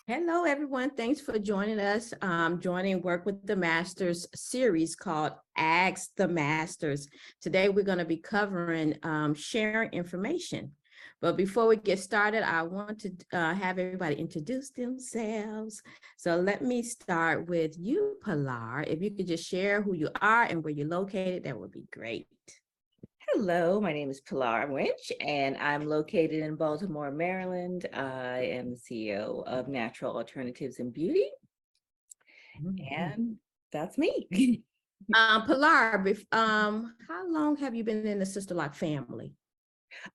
Hello, everyone. Thanks for joining us. Joining Work with the Masters series called Ask the Masters. Today, we're going to be covering sharing information. But before we get started, I want to have everybody introduce themselves. So let me start with you, Pilar. If you could just share who you are and where you're located, that would be great. Hello, my name is Pilar Winch, and I'm located in Baltimore, Maryland. I am the CEO of Natural Alternatives in Beauty, and that's me. Pilar, how long have you been in the Sister Lock family?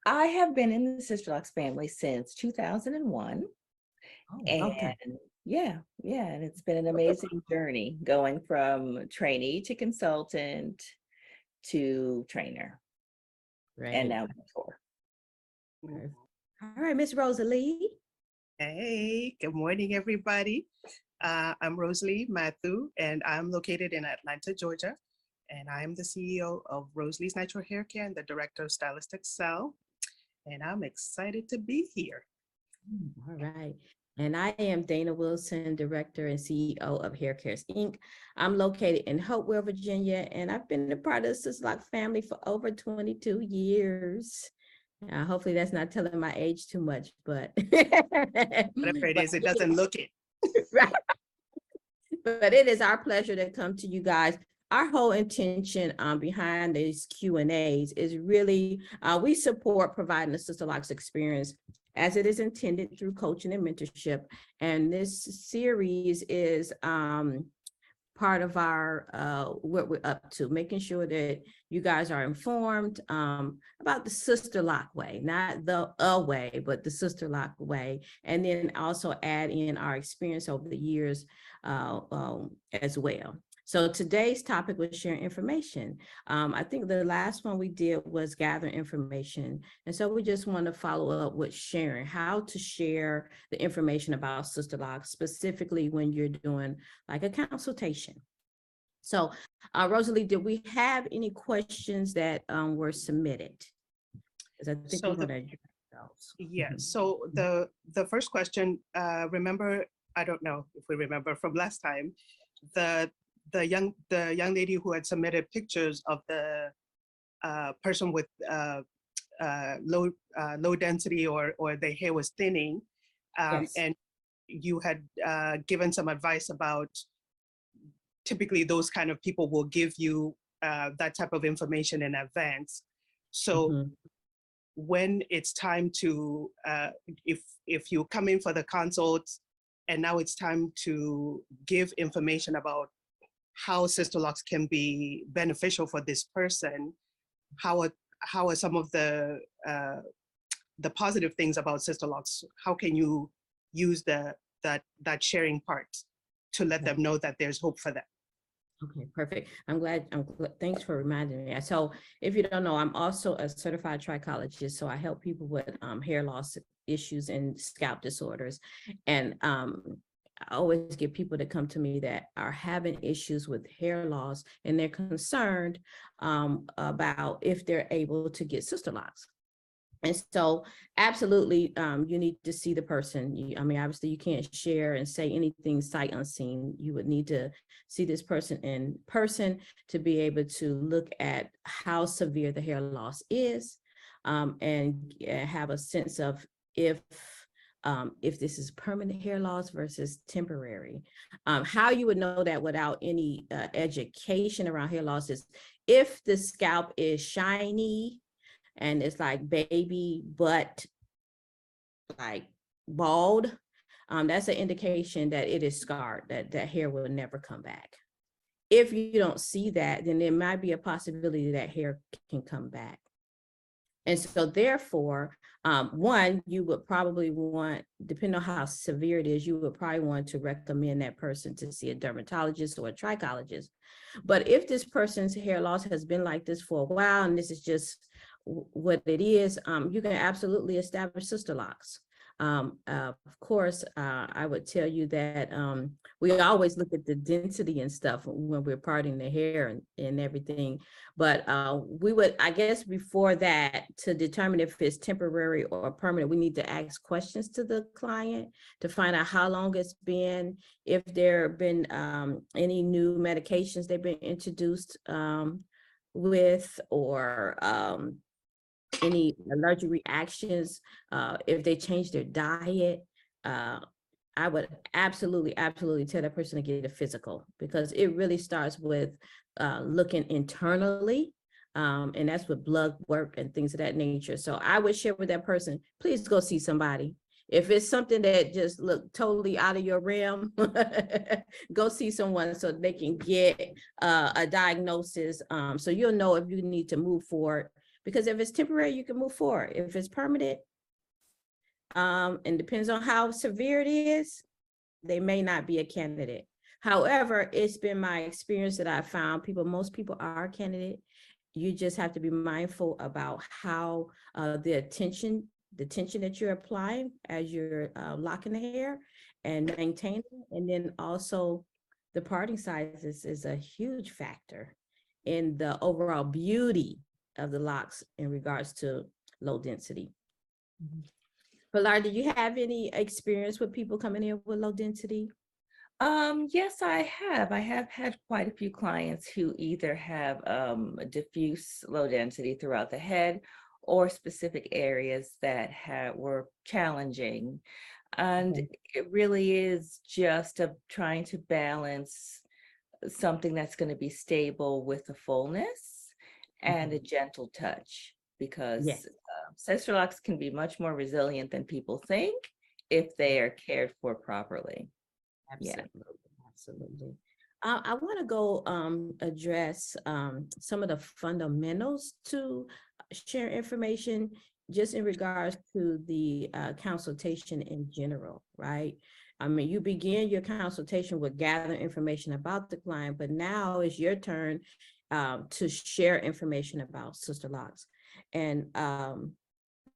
I have been in the Sister Locks family since 2001, Okay. and and it's been an amazing journey going from trainee to consultant to trainer, and Great. now mentor. Perfect. All right, Miss Roselee. Hey, good morning, everybody. I'm Roselee Mathu, and I'm located in Atlanta, Georgia. And I'm the CEO of Roselee's Natural Hair Care and the Director of Stylist Excel. And I'm excited to be here. All right. And I am Dana Wilson, Director and CEO of Hair Cares Inc. I'm located in Hopewell, Virginia, and I've been a part of the Sister Lock family for over 22 years. Hopefully that's not telling my age too much, but Whatever it is, it doesn't look it. right. But it is our pleasure to come to you guys. Our whole intention behind these Q&As is really, we support providing the Sister Locks experience as it is intended through coaching and mentorship. And this series is part of our what we're up to, making sure that you guys are informed about the Sister Lock way, not the way, but the Sister Lock way, and then also add in our experience over the years as well. So today's topic was sharing information. I think the last one we did was gathering information. And so we just want to follow up with sharing, how to share the information about Sister Lock, specifically when you're doing like a consultation. So Roselee, did we have any questions that were submitted? Because I think So we're going to Yeah, so the first question, remember, I don't know if we remember from last time, the young lady who had submitted pictures of the person with low density or their hair was thinning, yes. and you had given some advice about typically those kind of people will give you that type of information in advance. So when it's time to, if you come in for the consults and now it's time to give information about how Sister Locks can be beneficial for this person, how are some of the positive things about Sister Locks? How can you use that sharing part to let them know that there's hope for them? Okay, perfect. Thanks for reminding me. So if you don't know, I'm also a certified trichologist. So I help people with hair loss issues and scalp disorders. And I always get people that come to me that are having issues with hair loss, and they're concerned about if they're able to get Sister Locks. And so absolutely, you need to see the person. I mean, obviously you can't share and say anything sight unseen. You would need to see this person in person to be able to look at how severe the hair loss is, and have a sense of if this is permanent hair loss versus temporary. How you would know that without any education around hair loss is if the scalp is shiny, and it's like baby butt, like bald, that's an indication that it is scarred, that hair will never come back. If you don't see that, then there might be a possibility that hair can come back. And so therefore, one, you would probably want, depending on how severe it is, you would probably want to recommend that person to see a dermatologist or a trichologist. But if this person's hair loss has been like this for a while, and this is just what it is, you can absolutely establish Sister Locks. Of course, I would tell you that we always look at the density and stuff when we're parting the hair and everything. But we would, I guess, before that, to determine if it's temporary or permanent, we need to ask questions to the client to find out how long it's been, if there have been any new medications they've been introduced with, or any allergic reactions, if they change their diet. I would absolutely tell that person to get a physical, because it really starts with looking internally, and that's with blood work and things of that nature. So I would share with that person, please go see somebody. If it's something that just look totally out of your realm, go see someone so they can get a diagnosis, so you'll know if you need to move forward. Because if it's temporary, you can move forward. If it's permanent, and depends on how severe it is, they may not be a candidate. However, it's been my experience that I found most people are a candidate. You just have to be mindful about how the tension that you're applying as you're locking the hair and maintaining. And then also the parting sizes is a huge factor in the overall beauty of the locks in regards to low density. Pilar, do you have any experience with people coming in with low density? Yes, I have. I have had quite a few clients who either have diffuse low density throughout the head or specific areas that were challenging. And it really is just trying to balance something that's going to be stable with the fullness and a gentle touch, because Yes. sister locks can be much more resilient than people think if they are cared for properly. Absolutely. Absolutely. I want to go address some of the fundamentals to share information just in regards to the consultation in general, right? I mean, you begin your consultation with gathering information about the client, but now it's your turn to share information about sister locks. And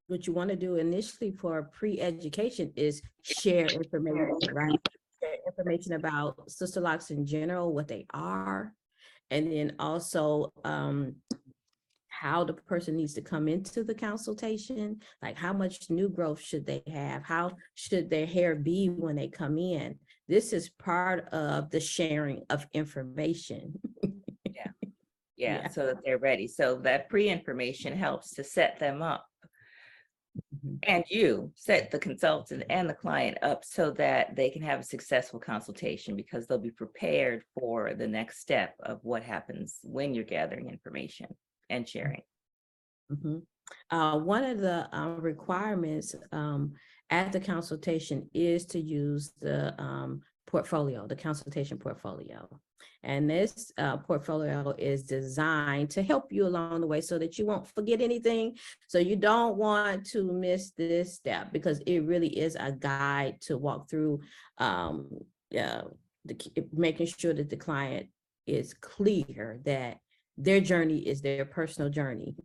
what you want to do initially for pre-education is share information, right? Share information about sister locks in general, what they are, and then also how the person needs to come into the consultation, like how much new growth should they have, how should their hair be when they come in. This is part of the sharing of information. Yeah, so that they're ready. So that pre-information helps to set them up. And you set the consultant and the client up so that they can have a successful consultation, because they'll be prepared for the next step of what happens when you're gathering information and sharing. One of the requirements at the consultation is to use the portfolio, the consultation portfolio. And this portfolio is designed to help you along the way so that you won't forget anything. So you don't want to miss this step, because it really is a guide to walk through making sure that the client is clear that their journey is their personal journey.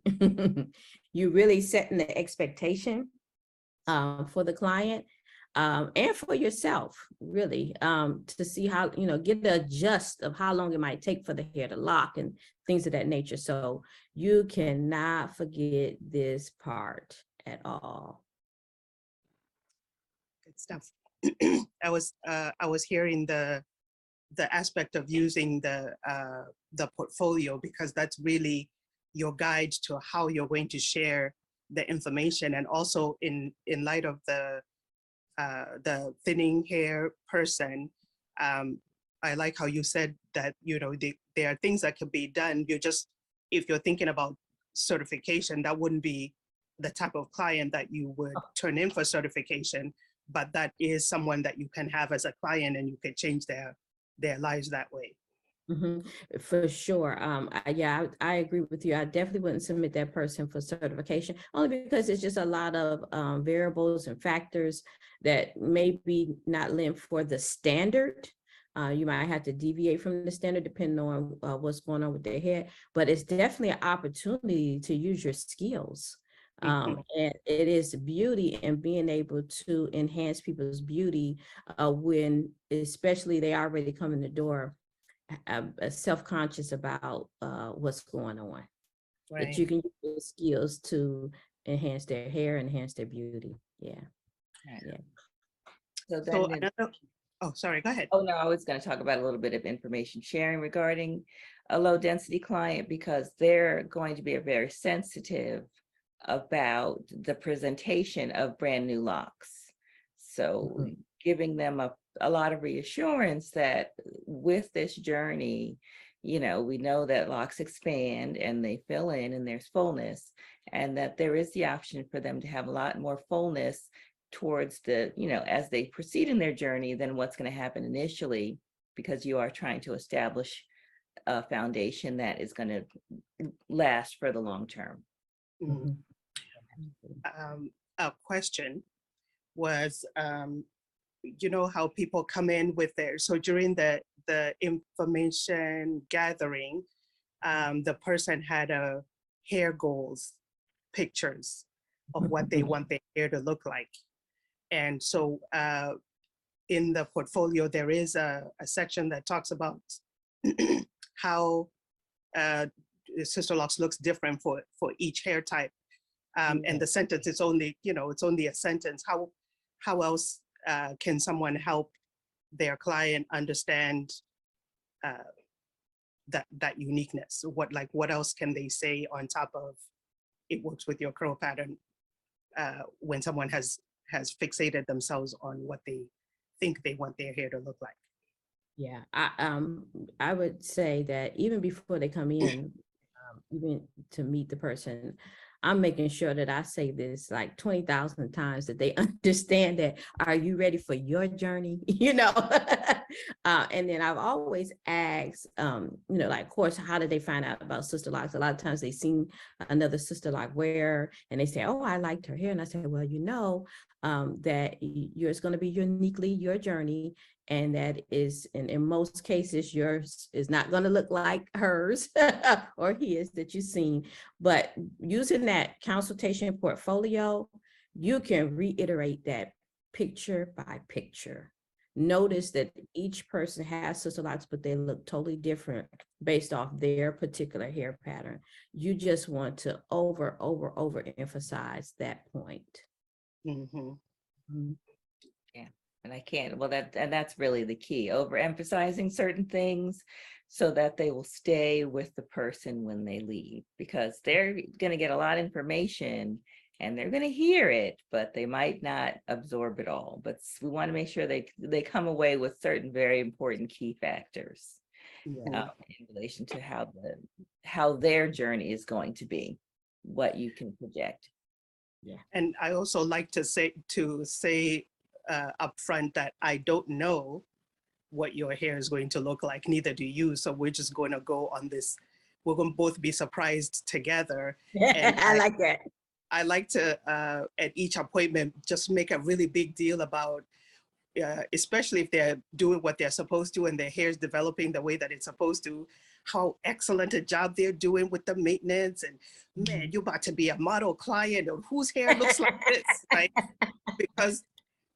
You really setting the expectation for the client and for yourself, really, to see how, get the gist of how long it might take for the hair to lock and things of that nature. So you cannot forget this part at all. Good stuff. I was hearing the aspect of using the portfolio, because that's really your guide to how you're going to share the information. And also in light of the thinning hair person, I like how you said that, there are things that can be done. If you're thinking about certification, that wouldn't be the type of client that you would turn in for certification, but that is someone that you can have as a client, and you can change their lives that way. For sure. I agree with you. I definitely wouldn't submit that person for certification, only because it's just a lot of variables and factors that may be not linked for the standard. You might have to deviate from the standard depending on what's going on with their hair, but it's definitely an opportunity to use your skills And it is beauty and being able to enhance people's beauty when, especially they already come in the door self-conscious about what's going on. That you can use those skills to enhance their hair, enhance their beauty. Yeah. Yeah. So another, oh, sorry, go ahead. Oh, no, I was going to talk about a little bit of information sharing regarding a low density client, because they're going to be very sensitive about the presentation of brand new locks. So giving them a lot of reassurance that with this journey, you know, we know that locks expand and they fill in and there's fullness, and that there is the option for them to have a lot more fullness towards the, you know, as they proceed in their journey than what's going to happen initially, because you are trying to establish a foundation that is going to last for the long term. A question was, you know how people come in with their, so during the information gathering, the person had a hair goals pictures of what they want their hair to look like. And so in the portfolio, there is a section that talks about how Sister Locks looks different for each hair type. And the sentence is only, you know, it's only a sentence. How else can someone help their client understand that uniqueness? What else can they say on top of it works with your curl pattern when someone has fixated themselves on what they think they want their hair to look like? Yeah, I would say that even before they come in, even to meet the person, I'm making sure that I say this like 20,000 times, that they understand that, are you ready for your journey? You know, and then I've always asked, you know, like, of course, how did they find out about Sister Locks? A lot of times they seen another Sister Lock wear and they say, oh, I liked her hair. And I said, well, you know, that yours going to be uniquely your journey. And that is, in most cases, yours is not going to look like hers or his that you've seen. But using that consultation portfolio, you can reiterate that picture by picture. Notice that each person has Sister Locks, but they look totally different based off their particular hair pattern. You just want to overemphasize that point. Yeah, and I can't, well, that's really the key, overemphasizing certain things so that they will stay with the person when they leave, because they're going to get a lot of information and they're going to hear it, but they might not absorb it all. But we want to make sure they come away with certain very important key factors in relation to how their journey is going to be, what you can project. Yeah. And I also like to say upfront that I don't know what your hair is going to look like, neither do you. So we're just going to go on this, we're going to both be surprised together. And I like that. I like to, at each appointment, just make a really big deal about, especially if they're doing what they're supposed to and their hair is developing the way that it's supposed to, how excellent a job they're doing with the maintenance. And man, you're about to be a model client of whose hair looks like this, right? Because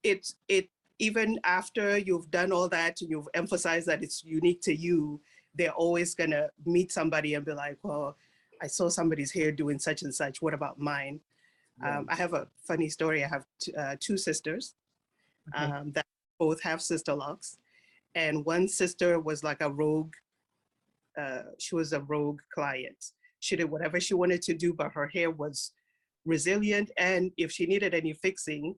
it even after you've done all that, you've emphasized that it's unique to you, they're always gonna meet somebody and be like, well, I saw somebody's hair doing such and such, what about mine? I have a funny story. I have two sisters that both have Sister Locks, and one sister was like a rogue, she was a rogue client. She did whatever she wanted to do, but her hair was resilient, and if she needed any fixing,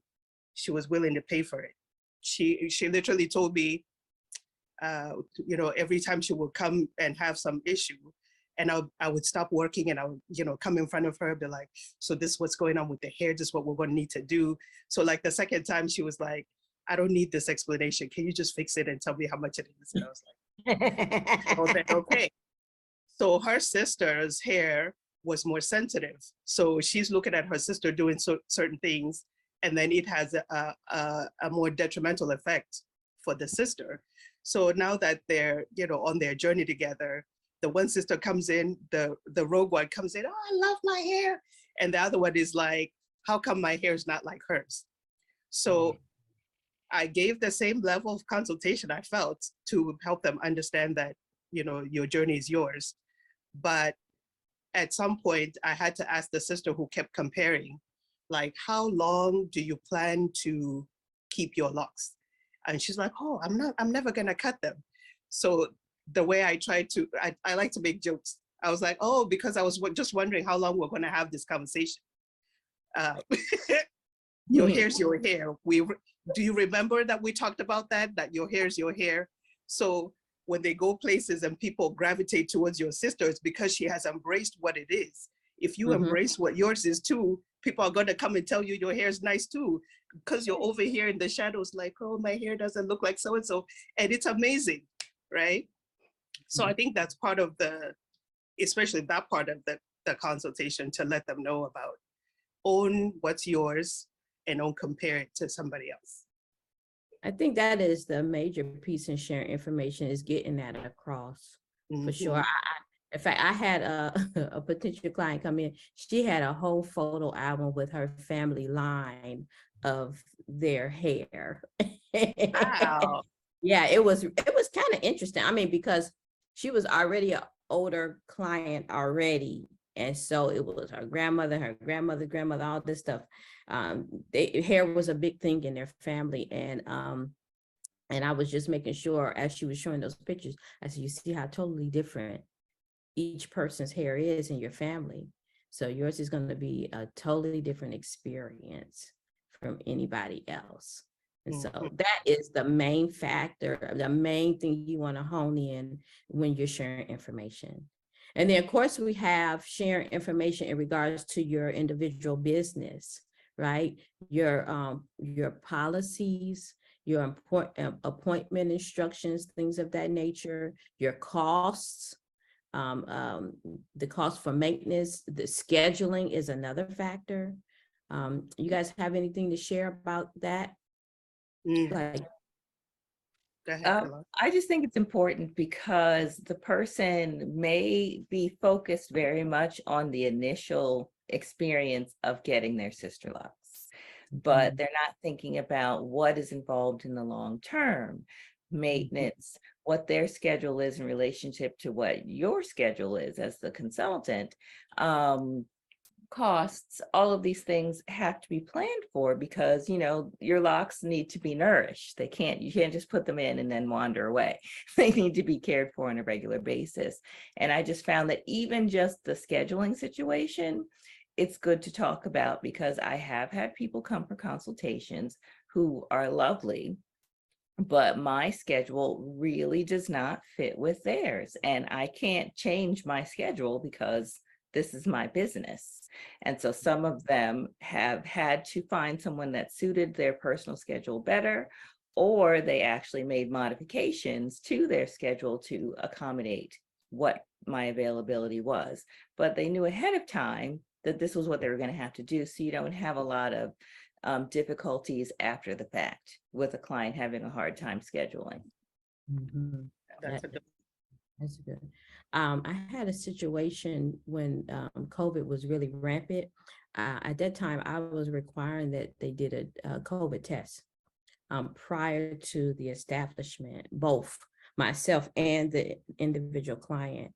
she was willing to pay for it. She literally told me, you know, every time she would come and have some issue, and I would stop working and I would, you know, come in front of her and be like, so this is what's going on with the hair, this is what we're going to need to do. So like the second time she was like, I don't need this explanation. Can you just fix it and tell me how much it is? And I was like, okay. So her sister's hair was more sensitive. So she's looking at her sister doing certain things, and then it has a more detrimental effect for the sister. So now that they're, you know, on their journey together, the one sister comes in, the rogue one comes in, oh, I love my hair. And the other one is like, how come my hair is not like hers? So I gave the same level of consultation I felt to help them understand that, your journey is yours. But at some point I had to ask the sister who kept comparing, like, how long do you plan to keep your locks? And she's like, oh, I'm never gonna cut them. So the way I tried to, I like to make jokes. I was like, oh, because I was just wondering how long we're gonna have this conversation. Your hair's your hair. Do you remember that we talked about that your hair's your hair? So when they go places and people gravitate towards your sister, it's because she has embraced what it is. If you embrace what yours is too, people are going to come and tell you your hair's nice too, because you're over here in the shadows like, oh, my hair doesn't look like so-and-so. And it's amazing, right? So I think that's part of especially that part of the consultation, to let them know about own what's yours and don't compare it to somebody else. I think that is the major piece in sharing information, is getting that across, for sure. In fact, I had a potential client come in. She had a whole photo album with her family line of their hair. Wow. Yeah, it was kind of interesting. I mean, because she was already an older client already. And so it was her grandmother, all this stuff. Hair was a big thing in their family. And I was just making sure, as she was showing those pictures, I said, you see how totally different each person's hair is in your family. So yours is going to be a totally different experience from anybody else. And so that is the main factor, the main thing you want to hone in when you're sharing information. And then, of course, we have sharing information in regards to your individual business, right? Your policies, your appointment instructions, things of that nature, your costs, the cost for maintenance, the scheduling is another factor. You guys have anything to share about that? Like, go ahead, I just think it's important because the person may be focused very much on the initial experience of getting their sister locks, but they're not thinking about what is involved in the long term maintenance, what their schedule is in relationship to what your schedule is as the consultant. Costs, all of these things have to be planned for, because your locks need to be nourished. You can't just put them in and then wander away. They need to be cared for on a regular basis. And I just found that even just the scheduling situation, it's good to talk about, because I have had people come for consultations who are lovely, but my schedule really does not fit with theirs, and I can't change my schedule because this is my business. And so some of them have had to find someone that suited their personal schedule better, or they actually made modifications to their schedule to accommodate what my availability was. But they knew ahead of time that this was what they were going to have to do. So you don't have a lot of difficulties after the fact with a client having a hard time scheduling. That's good. I had a situation when COVID was really rampant. At that time, I was requiring that they did a COVID test prior to the establishment, both myself and the individual client.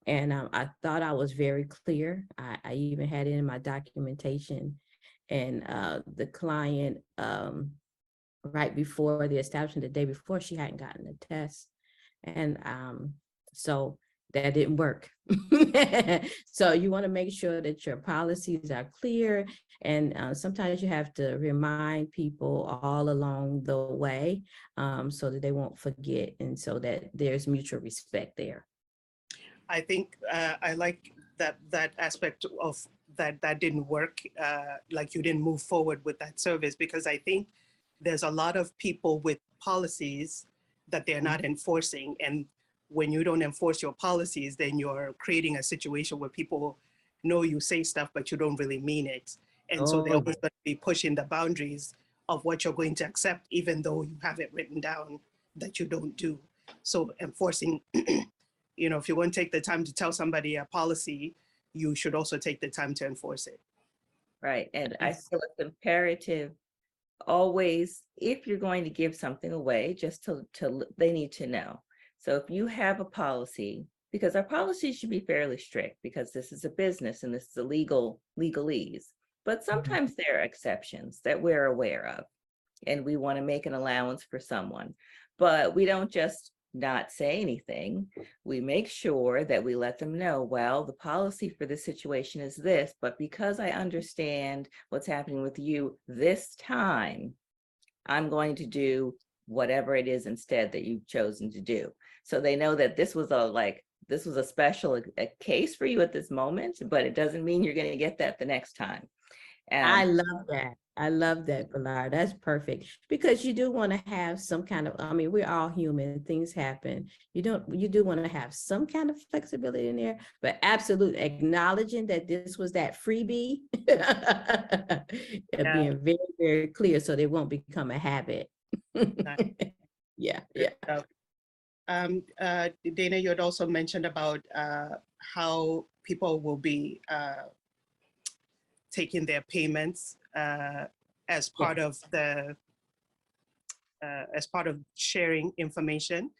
And I thought I was very clear. I even had it in my documentation. And the client, right before the establishment, the day before, she hadn't gotten the test. And so that didn't work. So you want to make sure that your policies are clear. And sometimes you have to remind people all along the way so that they won't forget, and so that there's mutual respect there. I think I like that aspect of that didn't work, like you didn't move forward with that service, because I think there's a lot of people with policies that they're not enforcing. And when you don't enforce your policies, then you're creating a situation where people know you say stuff, but you don't really mean it. And so they're always going to be pushing the boundaries of what you're going to accept, even though you have it written down that you don't do. So enforcing, if you're going to take the time to tell somebody a policy, you should also take the time to enforce it. Right. And I Yes. feel it's imperative always, if you're going to give something away, just they need to know. So if you have a policy, because our policies should be fairly strict, because this is a business and this is a legalese, but sometimes there are exceptions that we're aware of, and we want to make an allowance for someone, but we don't just not say anything. We make sure that we let them know, well, the policy for this situation is this, but because I understand what's happening with you this time, I'm going to do whatever it is instead that you've chosen to do. So they know that this was a special case for you at this moment, but it doesn't mean you're going to get that the next time. I love that. I love that, Pilar. That's perfect, because you do want to have some kind of, I mean, we're all human, things happen. You do want to have some kind of flexibility in there, but absolutely acknowledging that this was that freebie, being very, very clear so they won't become a habit. Yeah. Dana, you had also mentioned about how people will be taking their payments as part of sharing information,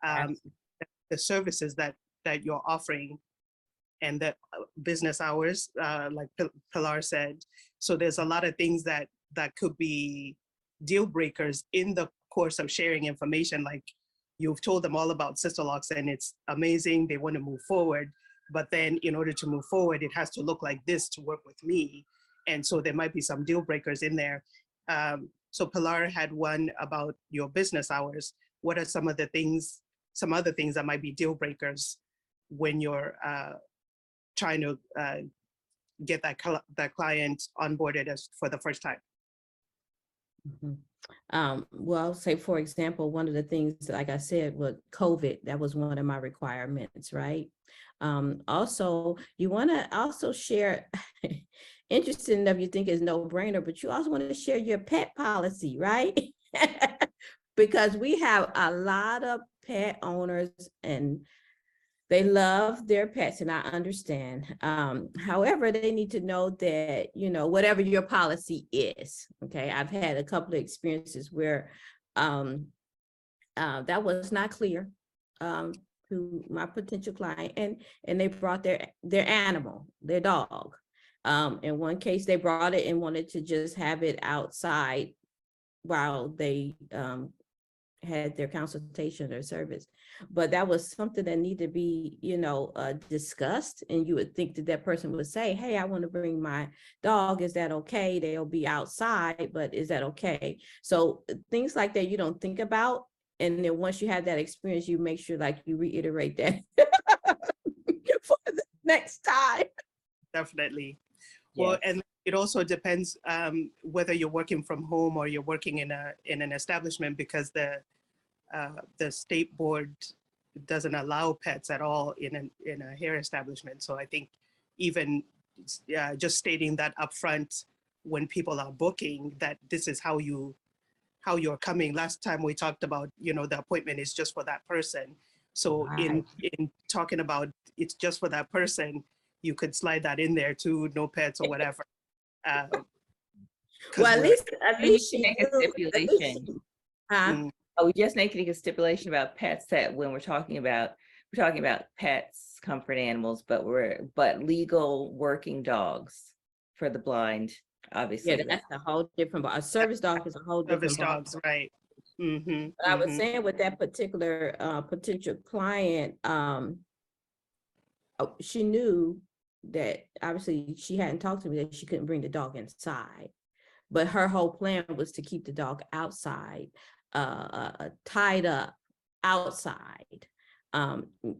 the services that you're offering, and the business hours, like Pilar said. So there's a lot of things that could be deal breakers in the course of sharing information. Like, you've told them all about Sister Locks and it's amazing, they want to move forward, but then in order to move forward, it has to look like this to work with me. And so there might be some deal breakers in there. So Pilar had one about your business hours. What are some other things that might be deal breakers when you're trying to get that client onboarded for the first time? Well, say for example, one of the things, like I said, with COVID, that was one of my requirements, right? Also, you want to also share, interesting enough, you think is no brainer, but you also want to share your pet policy, right? Because we have a lot of pet owners and they love their pets, and I understand. However, they need to know that, whatever your policy is, okay? I've had a couple of experiences where that was not clear to my potential client, and they brought their animal, their dog. In one case, they brought it and wanted to just have it outside while they had their consultation or service, but that was something that needed to be, discussed. And you would think that person would say, hey, I want to bring my dog. Is that okay? They'll be outside, but is that okay? So things like that you don't think about. And then once you have that experience, you make sure like you reiterate that for the next time. Definitely. Yes. Well, and it also depends whether you're working from home or you're working in an establishment, because the state board doesn't allow pets at all in a hair establishment. So I think even just stating that upfront when people are booking, that this is how you're coming. Last time we talked about, the appointment is just for that person. So in talking about it's just for that person, you could slide that in there too, no pets or whatever. Well, at least she make a stipulation. We just making a stipulation about pets, that when we're talking about pets, comfort animals, but legal working dogs for the blind, obviously. Yeah, that's a whole different, but a service dog is a whole different. Service dogs, right. But I was saying with that particular potential client, she knew that obviously she hadn't talked to me that she couldn't bring the dog inside, but her whole plan was to keep the dog outside, tied up outside,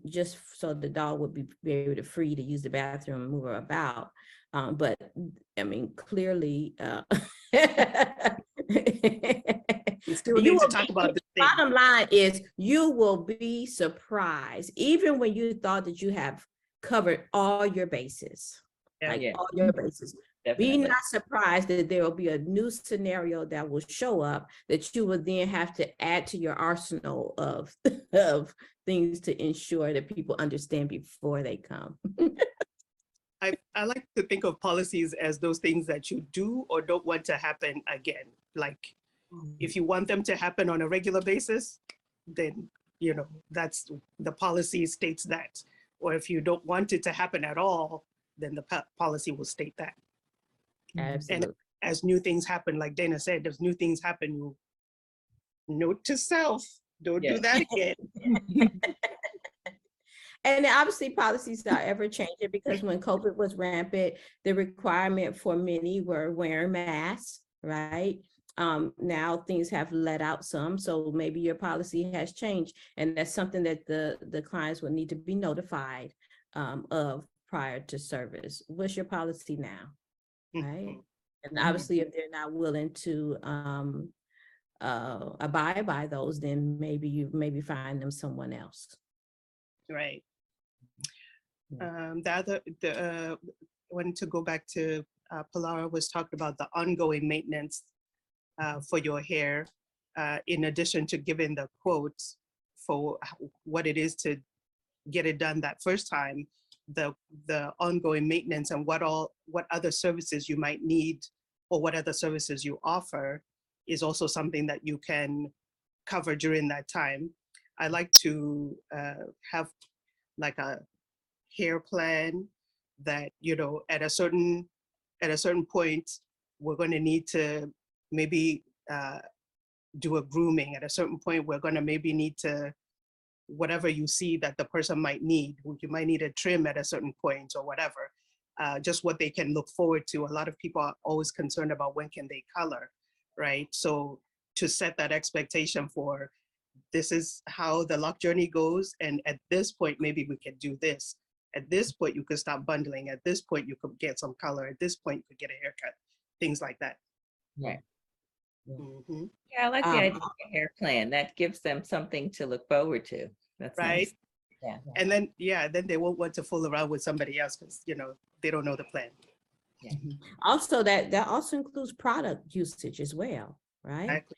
just so the dog would be able to free to use the bathroom and move her about. But I mean, clearly, we still need to talk about the bottom line is you will be surprised, even when you thought that you have covered all your bases, all your bases. Definitely. Be not surprised that there will be a new scenario that will show up that you will then have to add to your arsenal of things to ensure that people understand before they come. I like to think of policies as those things that you do or don't want to happen again. Like if you want them to happen on a regular basis, then, you know, that's the policy states that. Or if you don't want it to happen at all, then the policy will state that. Absolutely. And as new things happen, like Dana said, as new things happen, you note to self, don't do that again. And obviously policies are ever changing, because when COVID was rampant, the requirement for many were wearing masks, right? Now things have let out some, so maybe your policy has changed, and that's something that the clients would need to be notified of prior to service. What's your policy now, right? And obviously, if they're not willing to abide by those, then maybe you find them someone else. Right. I wanted to go back to Pilar was talking about the ongoing maintenance for your hair, in addition to giving the quotes for what it is to get it done that first time, the ongoing maintenance and what other services you might need or what other services you offer is also something that you can cover during that time. I like to have like a hair plan that, you know, at a certain point, we're going to need to maybe do a grooming. At a certain point, we're going to maybe need to, whatever you see that the person might need, you might need a trim at a certain point or whatever, just what they can look forward to. A lot of people are always concerned about when can they color, right? So to set that expectation for, this is how the lock journey goes, and at this point, maybe we can do this. At this point, you could stop bundling. At this point, you could get some color. At this point, you could get a haircut, things like that. Right. Mm-hmm. Yeah, I like the idea of a hair plan. That gives them something to look forward to. That's right. Nice. Yeah. And then, then they won't want to fool around with somebody else because, you know, they don't know the plan. Yeah. Also, that also includes product usage as well, right? Exactly.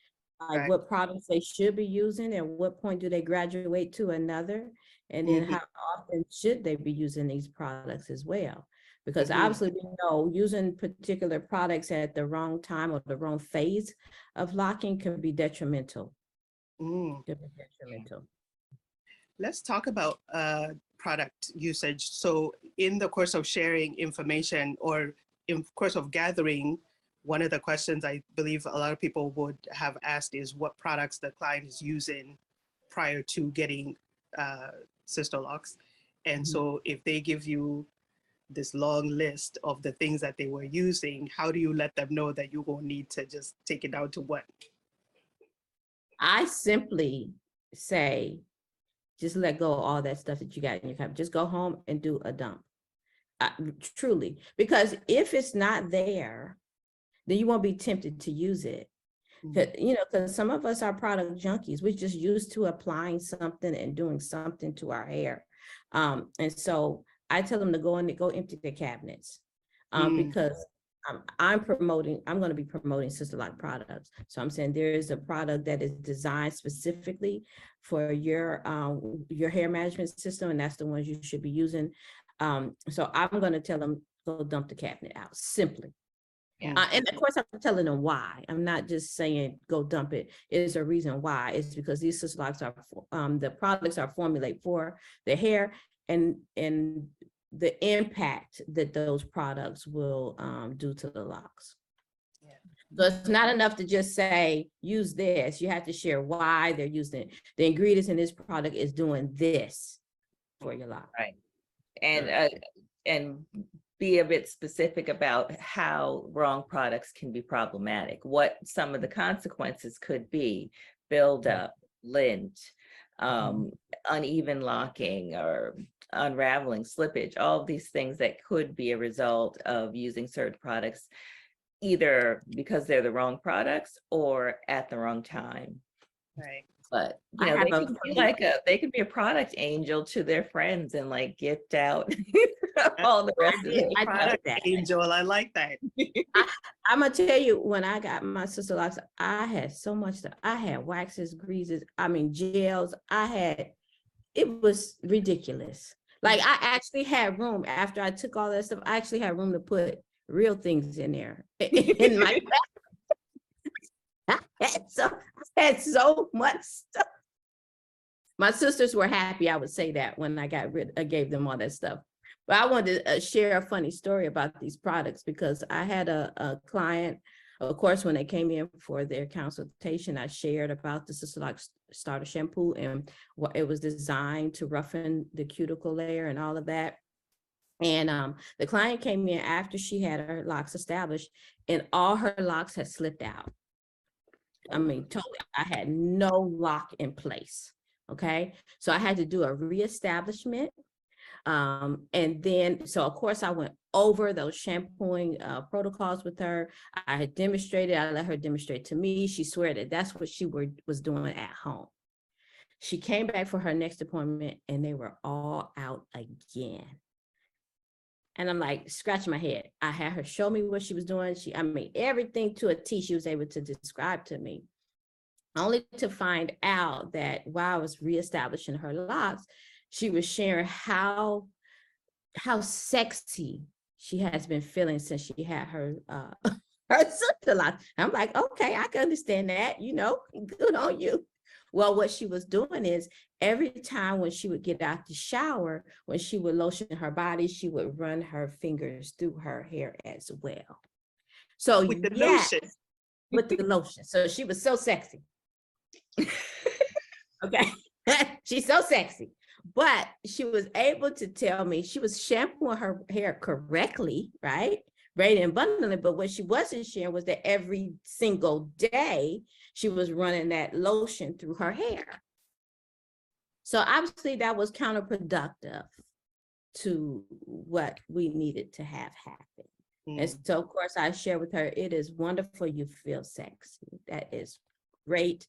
Like what products they should be using, and what point do they graduate to another, and then how often should they be using these products as well? Because obviously we know using particular products at the wrong time or the wrong phase of locking can be detrimental. Let's talk about product usage. So in the course of sharing information or in course of gathering, one of the questions I believe a lot of people would have asked is what products the client is using prior to getting sister locks. And so if they give you this long list of the things that they were using, how do you let them know that you won't need to just take it down to what? I simply say, just let go of all that stuff that you got in your cabinet. Just go home and do a dump. Truly, because if it's not there, then you won't be tempted to use it. You know, because some of us are product junkies. We're just used to applying something and doing something to our hair. And so I tell them to go empty their cabinets, because I'm going to be promoting Sister Lock products. So I'm saying there is a product that is designed specifically for your hair management system, and that's the ones you should be using. So I'm going to tell them, go dump the cabinet out, simply. And of course, I'm telling them why. I'm not just saying go dump it. There's a reason why. It's because these Sister Locks are the products are formulated for the hair, and the impact that those products will do to the locks. So it's not enough to just say use this. You have to share why they're using it. The ingredients in this product is doing this for your lock. Right. And be a bit specific about how wrong products can be problematic, what some of the consequences could be: buildup, lint, uneven locking, or unraveling, slippage, all of these things that could be a result of using certain products, either because they're the wrong products or at the wrong time. Right. But you know, they could be a product angel to their friends and like gift out all the rest of it. Product angel, I like that. I'm gonna tell you, when I got my Sister Locks, I had so much stuff. I had waxes, greases, gels. It was ridiculous. Like I actually had room after I took all that stuff. I actually had room to put real things in there in my I had so much stuff. My sisters were happy, I would say that, when I gave them all that stuff. But I wanted to share a funny story about these products, because I had a client, of course, when they came in for their consultation, I shared about the Sister Lock Starter Shampoo and what it was designed to roughen the cuticle layer and all of that. And the client came in after she had her locks established, and all her locks had slipped out. I mean, totally, I had no lock in place. Okay, so I had to do a reestablishment. And then, so of course, I went over those shampooing protocols with her. I had demonstrated, I let her demonstrate to me. She swore that that's what she was doing at home. She came back for her next appointment and they were all out again. And I'm like, scratching my head. I had her show me what she was doing. I mean, everything to a T she was able to describe to me, only to find out that while I was reestablishing her locks, she was sharing how sexy she has been feeling since she had her her sister locks. I'm like, okay, I can understand that, good on you. Well, what she was doing is every time when she would get out the shower, when she would lotion her body, she would run her fingers through her hair as well. So with the lotion. With the lotion. So she was so sexy. Okay. She's so sexy. But she was able to tell me she was shampooing her hair correctly, right? Braiding and bundling. But what she wasn't sharing was that every single day she was running that lotion through her hair. So obviously that was counterproductive to what we needed to have happen. And so, of course, I share with her, it is wonderful you feel sexy. That is great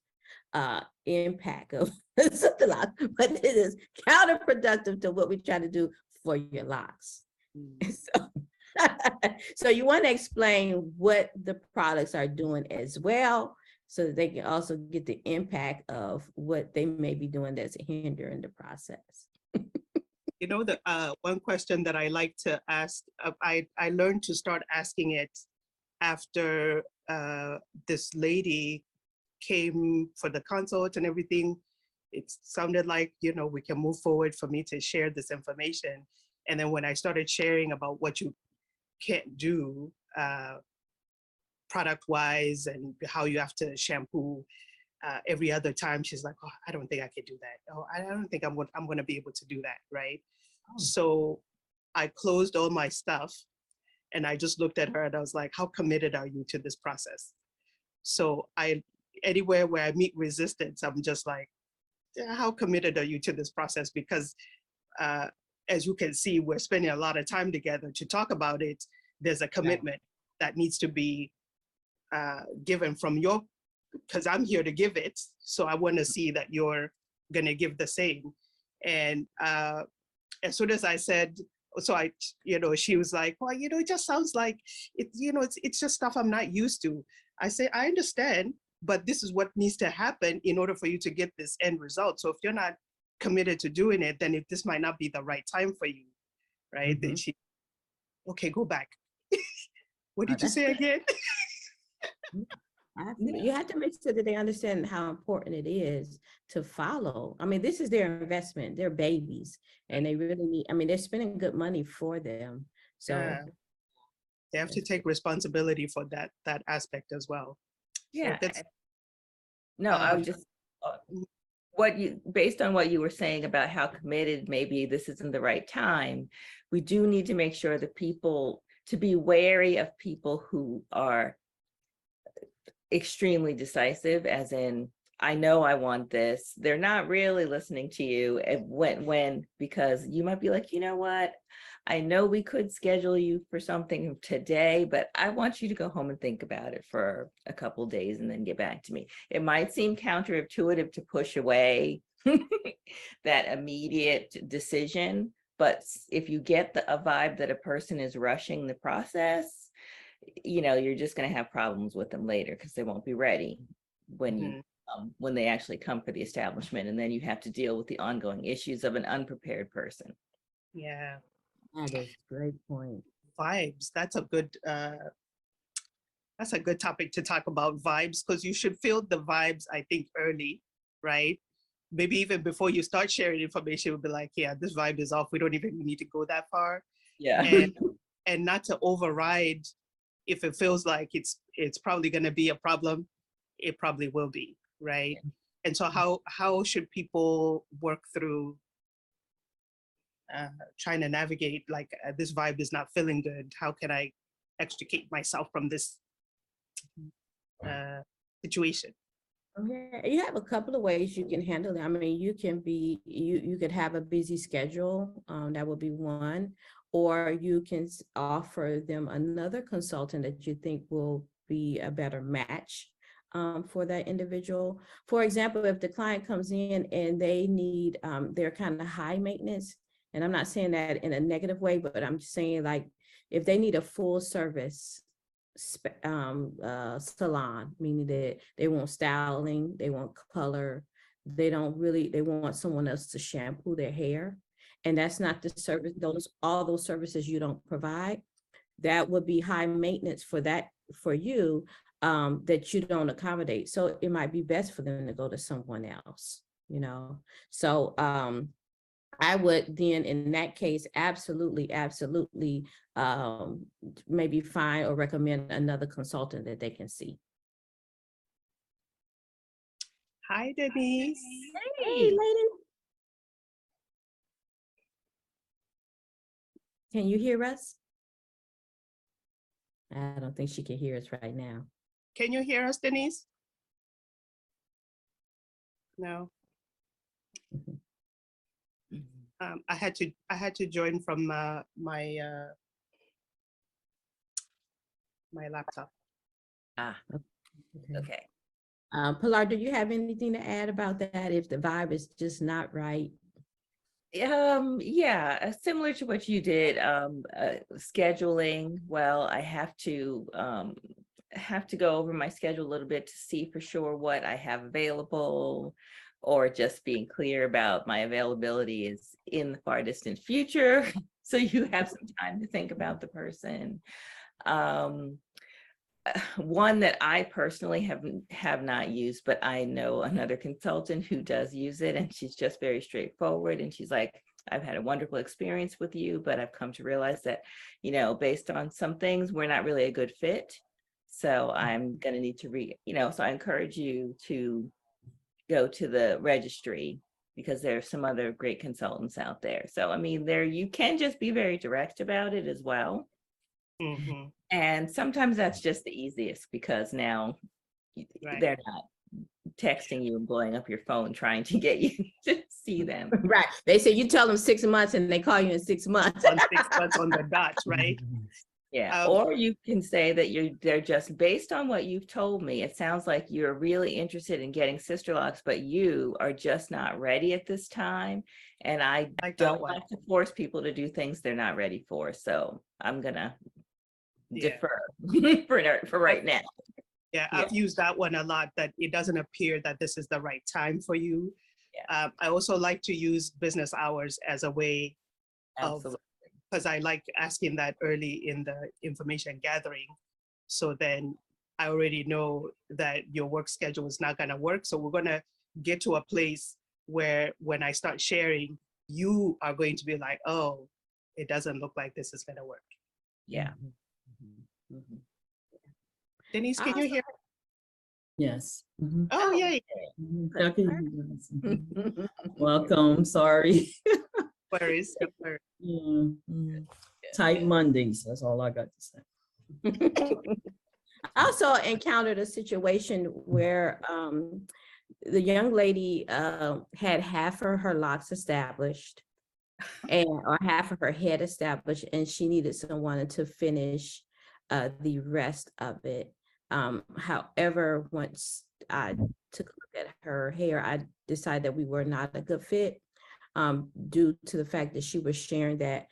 impact of the lock, but it is counterproductive to what we try to do for your locks. So you want to explain what the products are doing as well, so that they can also get the impact of what they may be doing that's hindering the process. The one question that I like to ask, I learned to start asking it after this lady came for the consult and everything. It sounded like, we can move forward for me to share this information. And then when I started sharing about what you can't do product-wise and how you have to shampoo every other time, she's like, oh, I don't think I could do that. Oh, I don't think I'm going to be able to do that, right? Oh. So I closed all my stuff and I just looked at her and I was like, how committed are you to this process? So anywhere where I meet resistance, I'm just like, how committed are you to this process? Because as you can see, we're spending a lot of time together to talk about it. There's a commitment that needs to be given from your, because I'm here to give it. So I want to see that you're going to give the same. And as soon as I said, she was like, well, it just sounds like it's just stuff I'm not used to. I say, I understand, but this is what needs to happen in order for you to get this end result. So if you're not committed to doing it, then this might not be the right time for you, right? Then she, okay, go back. What did you say again? You have to make sure that they understand how important it is to follow. I mean, this is their investment, they're babies, and they really need, they're spending good money for them. So they have to take responsibility for that aspect as well. Yeah. So no, I was just, based on what you were saying about how committed maybe this isn't the right time, we do need to make sure that to be wary of people who are extremely decisive, as in, I know I want this. They're not really listening to you. And because you might be like, you know what? I know we could schedule you for something today, but I want you to go home and think about it for a couple of days and then get back to me. It might seem counterintuitive to push away that immediate decision, but if you get a vibe that a person is rushing the process, you're just going to have problems with them later because they won't be ready when they actually come for the establishment, and then you have to deal with the ongoing issues of an unprepared person. Yeah. That is a great point. Vibes. That's a good topic to talk about, vibes, because you should feel the vibes, I think, early, right? Maybe even before you start sharing information, we'll be like, yeah, this vibe is off. We don't even need to go that far. Yeah. And not to override if it feels like it's probably going to be a problem, it probably will be, right? And so how should people work through trying to navigate like this vibe is not feeling good? How can I extricate myself from this situation? Yeah, you have a couple of ways you can handle it. I mean, you could have a busy schedule, that would be one, or you can offer them another consultant that you think will be a better match for that individual. For example, if the client comes in and they need, they're kind of high maintenance, and I'm not saying that in a negative way, but I'm just saying like if they need a full service salon, meaning that they want styling, they want color, they want someone else to shampoo their hair, and that's not the service, all those services you don't provide. That would be high maintenance for you, that you don't accommodate. So it might be best for them to go to someone else, so I would then, in that case, absolutely, maybe find or recommend another consultant that they can see. Hi, Denise. Hey, lady. Can you hear us? I don't think she can hear us right now. Can you hear us, Denise? No. I had to join from my laptop. Okay. Pilar, do you have anything to add about that if the vibe is just not right? Yeah, similar to what you did, scheduling. Well, I have to go over my schedule a little bit to see for sure what I have available, or just being clear about my availability is in the far distant future. So you have some time to think about the person. One that I personally have not used, but I know another consultant who does use it, and she's just very straightforward. And she's like, I've had a wonderful experience with you, but I've come to realize that, based on some things, we're not really a good fit. So I'm going to need to so I encourage you to go to the registry, because there are some other great consultants out there. So, I mean, you can just be very direct about it as well. Mm-hmm. And sometimes that's just the easiest, because now they're not texting you and blowing up your phone trying to get you to see them. Right. They say you tell them 6 months and they call you in 6 months. On 6 months on the dot, right? Yeah. Or you can say that they're just, based on what you've told me, it sounds like you're really interested in getting sister locks, but you are just not ready at this time. And I don't like to force people to do things they're not ready for. So I'm gonna defer for right now. Yeah, I've used that one a lot, that it doesn't appear that this is the right time for you. Yeah. I also like to use business hours as a way of, because I like asking that early in the information gathering. So then I already know that your work schedule is not going to work. So we're going to get to a place where when I start sharing, you are going to be like, oh, it doesn't look like this is going to work. Yeah. Mm-hmm. Denise, can you hear? Yes. Mm-hmm. Oh, yay. Mm-hmm. Welcome. Sorry. Worries. Tight Mondays. That's all I got to say. I also encountered a situation where the young lady had half of her locks established or half of her head established, and she needed someone to finish the rest of it. However, once I took a look at her hair, I decided that we were not a good fit, due to the fact that she was sharing that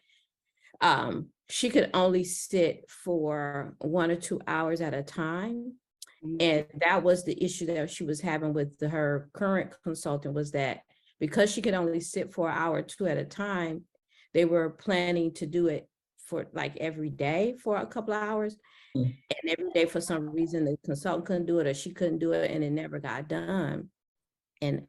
she could only sit for 1 or 2 hours at a time. And that was the issue that she was having with her current consultant, was that because she could only sit for 1 or 2 hours at a time, they were planning to do it for like every day for a couple of hours. Mm. And every day for some reason the consultant couldn't do it or she couldn't do it and it never got done. And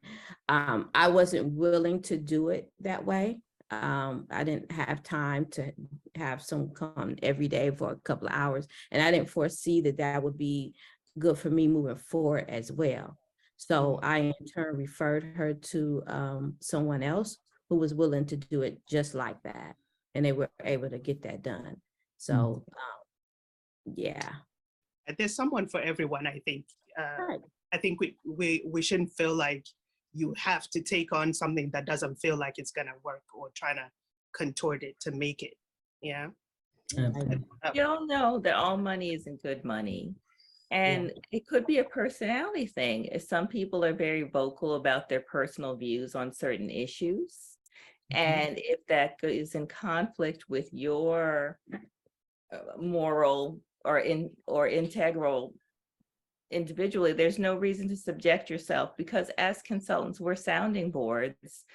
I wasn't willing to do it that way. I didn't have time to have someone come every day for a couple of hours. And I didn't foresee that that would be good for me moving forward as well. So I in turn referred her to someone else who was willing to do it just like that. And they were able to get that done. So yeah. There's someone for everyone, I think. Right. I think we shouldn't feel like you have to take on something that doesn't feel like it's gonna work or trying to contort it to make it. Yeah. You all know that all money isn't good money. And it could be a personality thing. Some people are very vocal about their personal views on certain issues. And if that is in conflict with your moral or integral individually, there's no reason to subject yourself, because as consultants, we're sounding boards.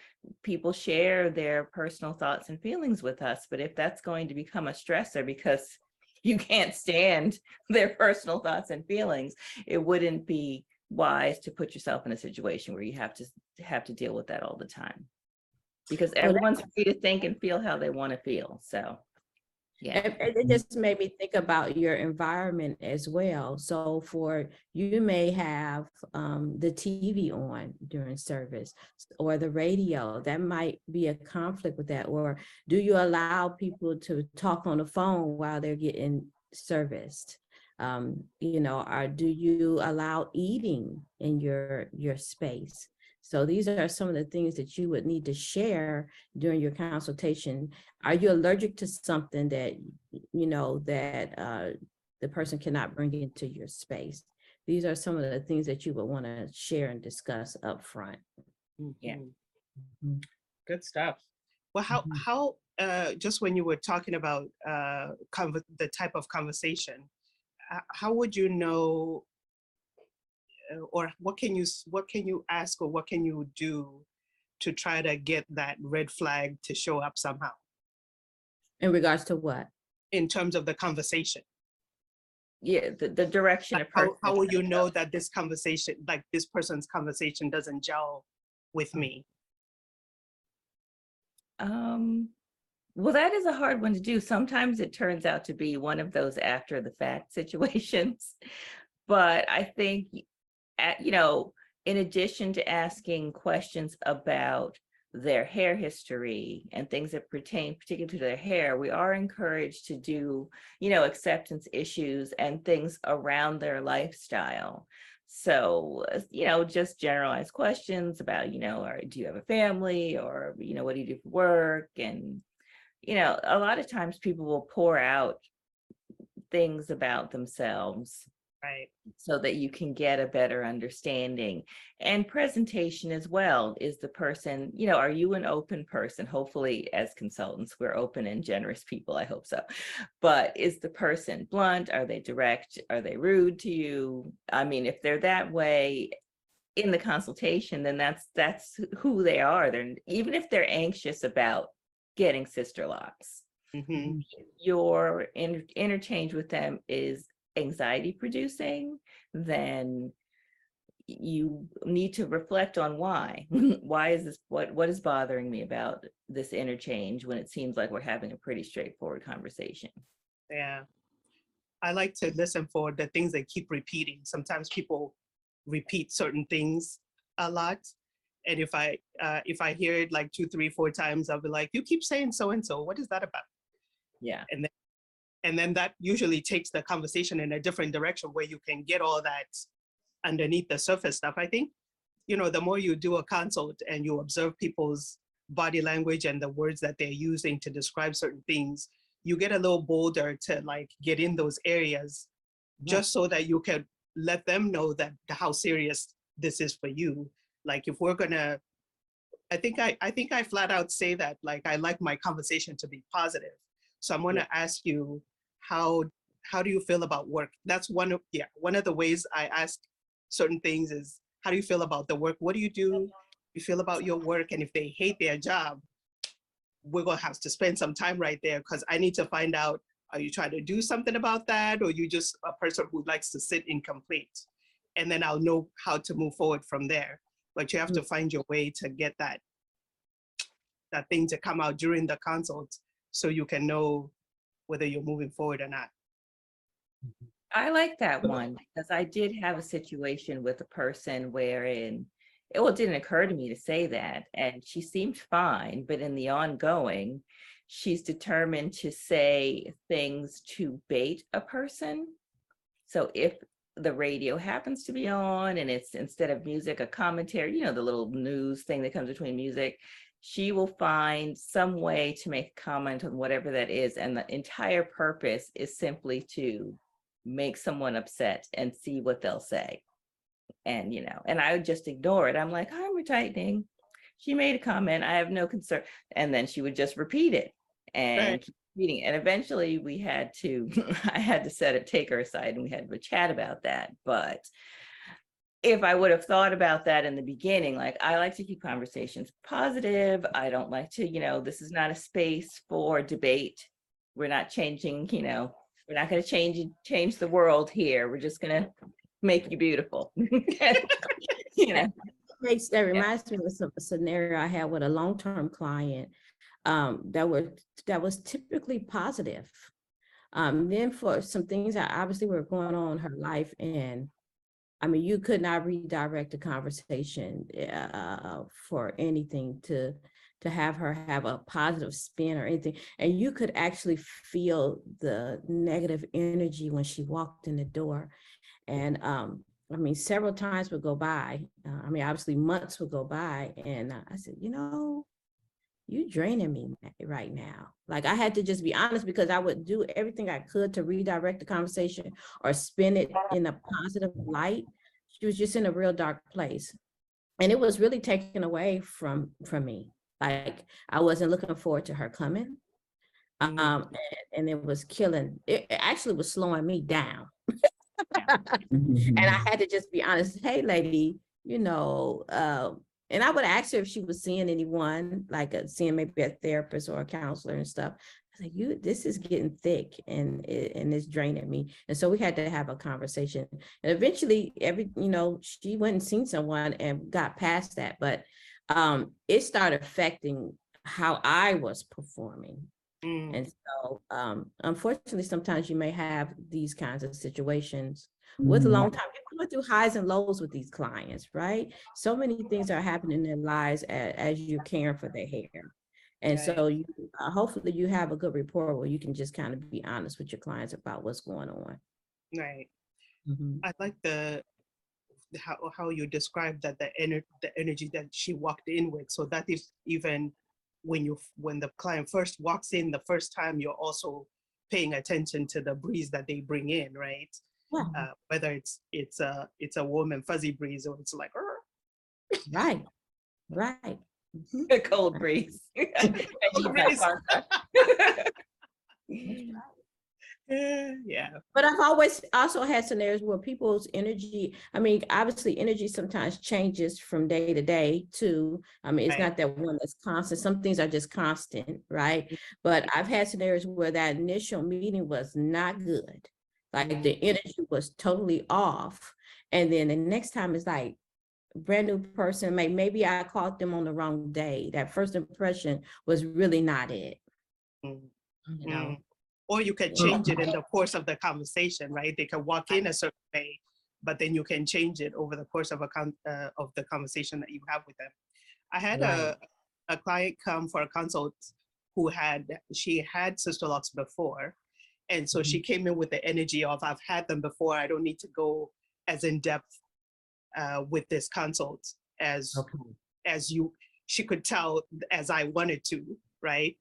People share their personal thoughts and feelings with us. But if that's going to become a stressor because you can't stand their personal thoughts and feelings, it wouldn't be wise to put yourself in a situation where you have to deal with that all the time, because everyone's free to think and feel how they want to feel. So yeah, it just made me think about your environment as well. So you may have the TV on during service or the radio. That might be a conflict with that. Or do you allow people to talk on the phone while they're getting serviced? Or do you allow eating in your space? So these are some of the things that you would need to share during your consultation. Are you allergic to something that, the person cannot bring into your space? These are some of the things that you would want to share and discuss up front. Yeah. Good stuff. Well, how just when you were talking about the type of conversation, how would you know, or what can you ask, or what can you do to try to get that red flag to show up somehow? In regards to what? In terms of the conversation. Yeah, the direction of person. How will you know that this conversation, like this person's conversation, doesn't gel with me? Well, that is a hard one to do. Sometimes it turns out to be one of those after the fact situations. But I think, in addition to asking questions about their hair history and things that pertain particularly to their hair, we are encouraged to do, acceptance issues and things around their lifestyle. So, just generalized questions about, or do you have a family, or, what do you do for work? And, a lot of times people will pour out things about themselves. Right. So that you can get a better understanding. And presentation as well. Is the person, are you an open person? Hopefully, as consultants, we're open and generous people. I hope so. But is the person blunt? Are they direct? Are they rude to you? I mean, if they're that way in the consultation, then that's who they are. Even if they're anxious about getting sister locks, your interchange with them is anxiety producing, then you need to reflect on why. Why is this, what is bothering me about this interchange when it seems like we're having a pretty straightforward conversation? Yeah. I like to listen for the things they keep repeating. Sometimes people repeat certain things a lot. And if I hear it like 2, 3, 4 times, I'll be like, you keep saying so-and-so, what is that about? Yeah. And then that usually takes the conversation in a different direction where you can get all that underneath the surface stuff. I think, the more you do a consult and you observe people's body language and the words that they're using to describe certain things, you get a little bolder to like get in those areas, just so that you can let them know that how serious this is for you. Like if we're gonna, I think I flat out say that, like, I like my conversation to be positive. So I'm gonna ask you, how do you feel about work? That's one of the ways I ask certain things is, how do you feel about the work? What do? You feel about your work? And if they hate their job, we're gonna have to spend some time right there, because I need to find out, are you trying to do something about that, or you just a person who likes to sit incomplete? And then I'll know how to move forward from there. But you have to find your way to get that thing to come out during the consult, so you can know whether you're moving forward or not. I like that one because I did have a situation with a person wherein it didn't occur to me to say that, and she seemed fine, but in the ongoing, she's determined to say things to bait a person. So if the radio happens to be on and it's, instead of music, a commentary, the little news thing that comes between music, she will find some way to make a comment on whatever that is. And the entire purpose is simply to make someone upset and see what they'll say. And, and I would just ignore it. I'm like, I'm retightening. She made a comment. I have no concern. And then she would just repeat it and keep reading it. And eventually we had to, I had to take her aside and we had a chat about that. But if I would have thought about that in the beginning, like, I like to keep conversations positive. I don't like to, this is not a space for debate. We're not changing, we're not going to change the world here. We're just going to make you beautiful. That reminds me of a scenario I had with a long-term client that was typically positive. Then for some things that obviously were going on in her life, and I mean, you could not redirect the conversation for anything to have her have a positive spin or anything. And you could actually feel the negative energy when she walked in the door. And I mean, several times would go by. I mean, obviously months would go by. And I said, you draining me right now. Like, I had to just be honest, because I would do everything I could to redirect the conversation or spin it in a positive light. She was just in a real dark place. And it was really taken away from me. Like, I wasn't looking forward to her coming. And it was it actually was slowing me down. And I had to just be honest. Hey, lady, and I would ask her if she was seeing anyone, like seeing maybe a therapist or a counselor and stuff. I was like, this is getting thick and it's draining me. And so we had to have a conversation. And eventually she went and seen someone and got past that. But it started affecting how I was performing. And so unfortunately, sometimes you may have these kinds of situations with a long time. You're going through highs and lows with these clients, right? So many things are happening in their lives as you're caring for their hair. And so you hopefully you have a good rapport where you can just kind of be honest with your clients about what's going on. Right. I like how you described that the energy that she walked in with. So that is even when the client first walks in the first time, you're also paying attention to the breeze that they bring in, right? Yeah. Whether it's a warm and fuzzy breeze, or it's like, right. A cold breeze. Yeah. But I've always also had scenarios where people's energy, I mean, obviously energy sometimes changes from day to day too. I mean, it's not that one that's constant. Some things are just constant, right? But I've had scenarios where that initial meeting was not good. Like the energy was totally off. And then the next time it's like brand new person, maybe I caught them on the wrong day. That first impression was really not it. Or you can change it in the course of the conversation, right? They can walk in a certain way, but then you can change it over the course of the conversation that you have with them. I had a client come for a consult who had sister locks before. And so she came in with the energy of, I've had them before. I don't need to go as in depth with this consult as she could tell as I wanted to, right?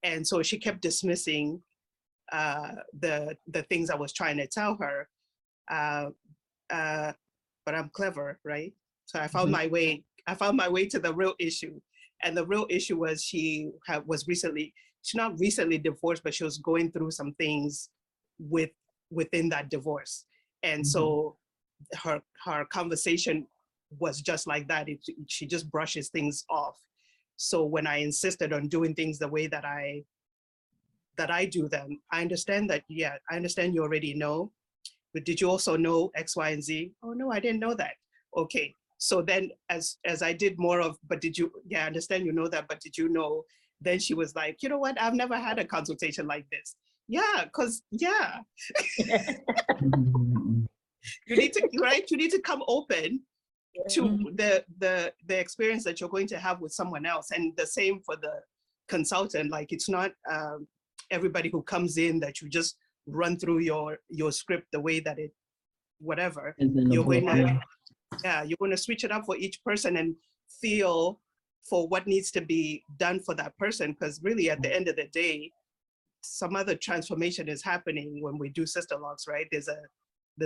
And so she kept dismissing the things I was trying to tell her, but I'm clever, right? So I found my way. I found my way to the real issue, and the real issue was she's not recently divorced, but she was going through some things within that divorce, and so her conversation was just like that. She just brushes things off, So when I insisted on doing things the way that I do them, I understand that, yeah, I understand you already know, but did you also know X, Y, and Z? Oh no, I didn't know that. Okay. So then as I did more of, but did you, yeah, I understand you know that, but did you know? Then she was like, you know what? I've never had a consultation like this. Yeah, because yeah. You need to, right? You need to come open to the experience that you're going to have with someone else. And the same for the consultant. Like, it's not everybody who comes in that you just run through your script the way that it, whatever. You're going to, yeah, you're going to switch it up for each person and feel for what needs to be done for that person. Because really, at the end of the day, some other transformation is happening when we do sister locks, right? There's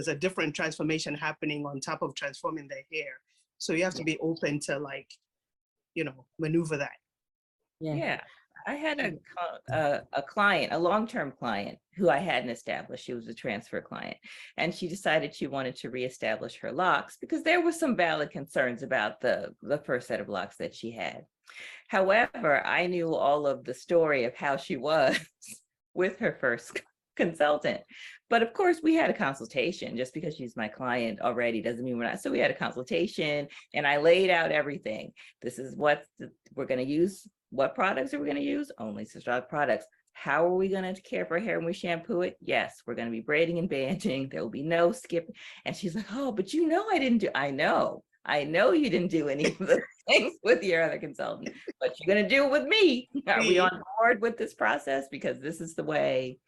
a different transformation happening on top of transforming their hair. So you have to be open to, like, you know, maneuver that. Yeah. I had a client, a long-term client who I hadn't established. She was a transfer client, and she decided she wanted to reestablish her locks because there were some valid concerns about the first set of locks that she had. However, I knew all of the story of how she was with her first consultant. But of course, we had a consultation. Just because she's my client already doesn't mean we're not. So we had a consultation, and I laid out everything. This is what we're going to use. What products are we going to use? Only Sister products. How are we going to care for her hair when we shampoo it? Yes, we're going to be braiding and banding. There will be no skip. And she's like, oh, but you know, I didn't do, I know you didn't do any of the things with your other consultant, but you're going to do it with me. Are we on board with this process? Because this is the way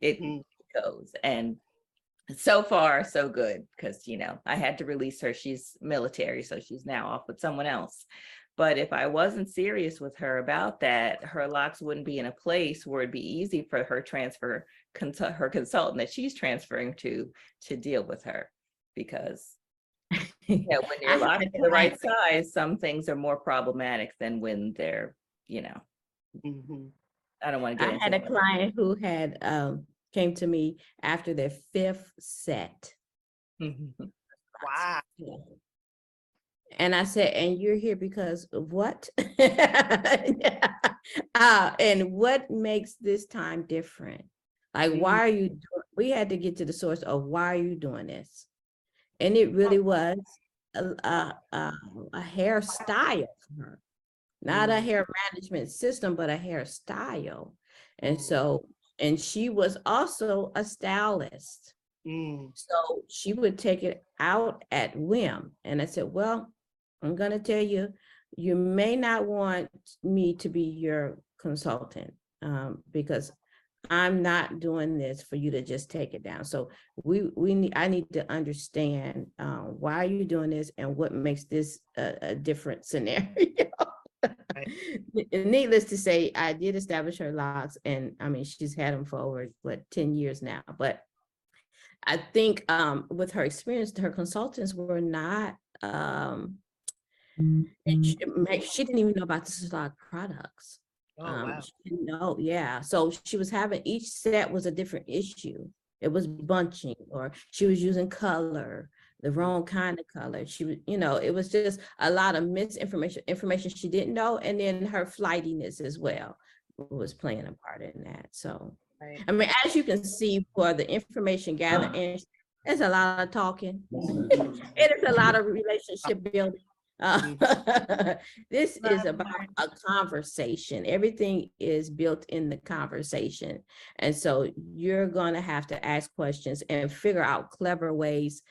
it goes. And so far, so good, because, you know, I had to release her. She's military, so she's now off with someone else. But if I wasn't serious with her about that, her locks wouldn't be in a place where it'd be easy for her her consultant that she's transferring to deal with her. Because yeah, when your locks are the right size, some things are more problematic than when they're, you know. I don't want to get into it. I had a client who had came to me after their 5th set. Wow. And I said, and you're here because of what? And what makes this time different? Like, why are you doing, we had to get to the source of why are you doing this? And it really was a hairstyle for her, not a hair management system, but a hairstyle. And so, and she was also a stylist. So she would take it out at whim. And I said, well, I'm going to tell you, you may not want me to be your consultant because I'm not doing this for you to just take it down. So I need to understand why you're doing this and what makes this a different scenario. Needless to say, I did establish her locks, and I mean, she's had them for over 10 years now. But I think with her experience, her consultants were not, and she didn't even know about the Sister products. She didn't know, yeah. So she was having, each set was a different issue. It was bunching, or she was using color, the wrong kind of color. She was, you know, it was just a lot of information she didn't know. And then her flightiness as well was playing a part in that. So, I mean, as you can see, for the information gathering, there's a lot of talking. It is a lot of relationship building. This is about a conversation. Everything is built in the conversation. And so you're going to have to ask questions and figure out clever ways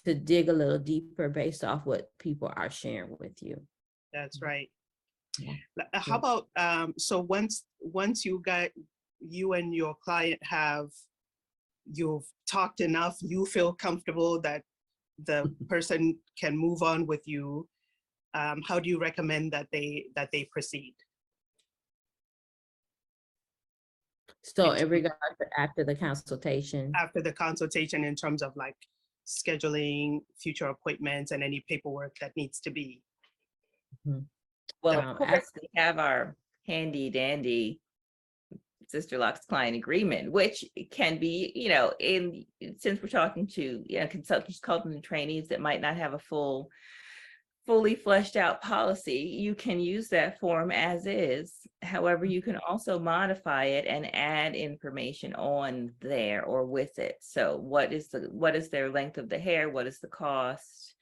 to dig a little deeper based off what people are sharing with you. That's right. Yeah. How about, so once you and your client you've talked enough, you feel comfortable that the person can move on with you, how do you recommend that they proceed? So in regard to after the consultation? After the consultation, in terms of like scheduling future appointments and any paperwork that needs to be. Well, of course, we have our handy dandy Sister Locks client agreement, which can be, you know, since we're talking to consultants, consultant trainees that might not have a full fully fleshed out policy, you can use that form as is. However, you can also modify it and add information on there or with it. So what is their length of the hair? What is the cost?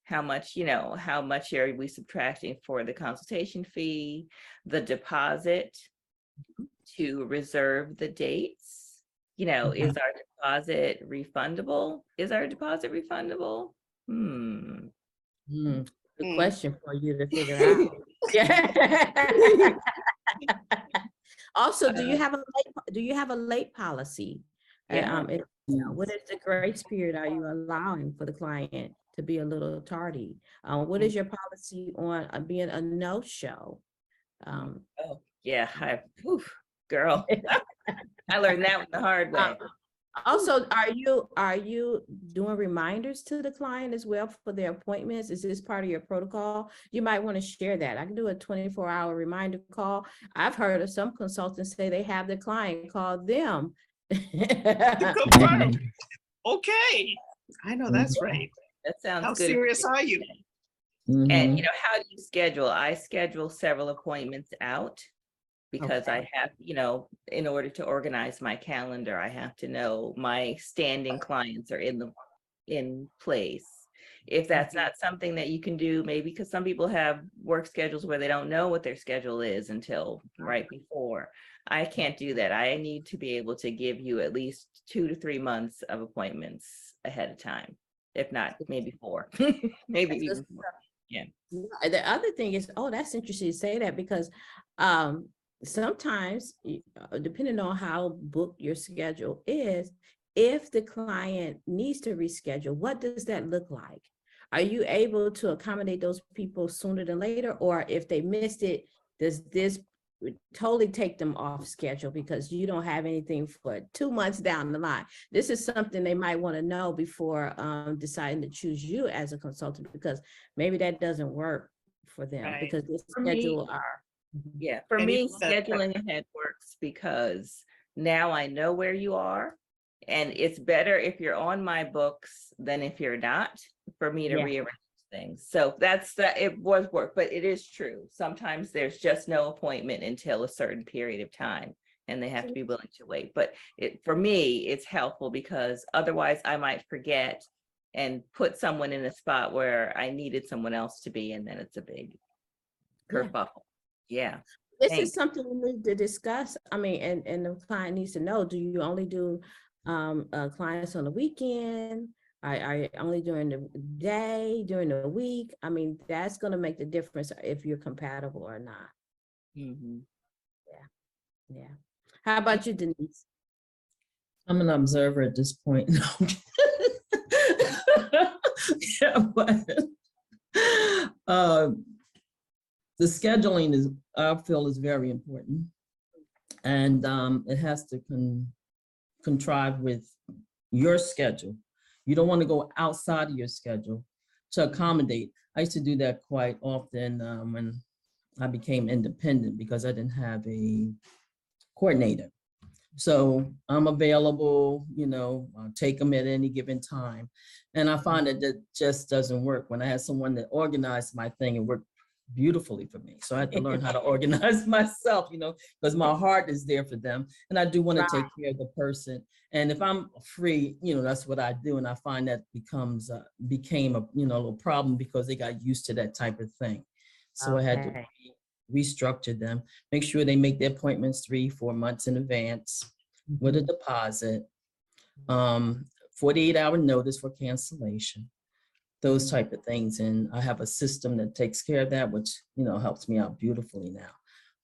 How much, how much are we subtracting for the consultation fee, the deposit to reserve the dates? Is our deposit refundable? Is our deposit refundable? Good question for you to figure out. Yeah. Also, do you have a late policy? Yeah. What is the grace period are you allowing for the client to be a little tardy? What is your policy on being a no-show? Oh yeah, girl, I learned that one the hard way. Also, are you doing reminders to the client as well for their appointments? Is this part of your protocol? You might want to share that. I can do a 24-hour reminder call. I've heard of some consultants say they have the client call them. Confirm. Okay, I know that's right. That sounds How good. serious are you? And how do you schedule? I schedule several appointments out because I have, in order to organize my calendar, I have to know my standing clients are in place. If that's not something that you can do, maybe because some people have work schedules where they don't know what their schedule is until right before. I can't do that. I need to be able to give you at least 2 to 3 months of appointments ahead of time. If not, maybe 4, maybe even 4. Yeah. The other thing is, that's interesting to say that because sometimes, depending on how booked your schedule is, if the client needs to reschedule, what does that look like? Are you able to accommodate those people sooner than later? Or if they missed it, does this totally take them off schedule because you don't have anything for 2 months down the line? This is something they might want to know before deciding to choose you as a consultant, because maybe that doesn't work for them, Right. because the For me, schedule are. Yeah, for And me, if that- scheduling ahead works because now I know where you are, and it's better if you're on my books than if you're not, for me to Yeah. rearrange things. So it was work, but it is true. Sometimes there's just no appointment until a certain period of time, and they have to be willing to wait. But for me, it's helpful because otherwise I might forget and put someone in a spot where I needed someone else to be, and then it's a big kerfuffle. Yeah. This Thanks. is something we need to discuss. I mean, and the client needs to know, do you only do clients on the weekend? Are you only during the day, during the week? I mean, that's going to make the difference if you're compatible or not. Yeah. How about you, Denise? I'm an observer at this point. Yeah, but the scheduling I feel is very important, and it has to contrive with your schedule. You don't want to go outside of your schedule to accommodate. I used to do that quite often when I became independent because I didn't have a coordinator. So I'm available, I'll take them at any given time. And I find that just doesn't work. When I had someone that organized my thing, it worked beautifully for me. So I had to learn how to organize myself, because my heart is there for them. And I do want to take care of the person. And if I'm free, that's what I do. And I find that became a little problem because they got used to that type of thing. So I had to restructure them, make sure they make their appointments 3-4 months in advance with a deposit, 48-hour notice for cancellation, those type of things. And I have a system that takes care of that, which, helps me out beautifully now.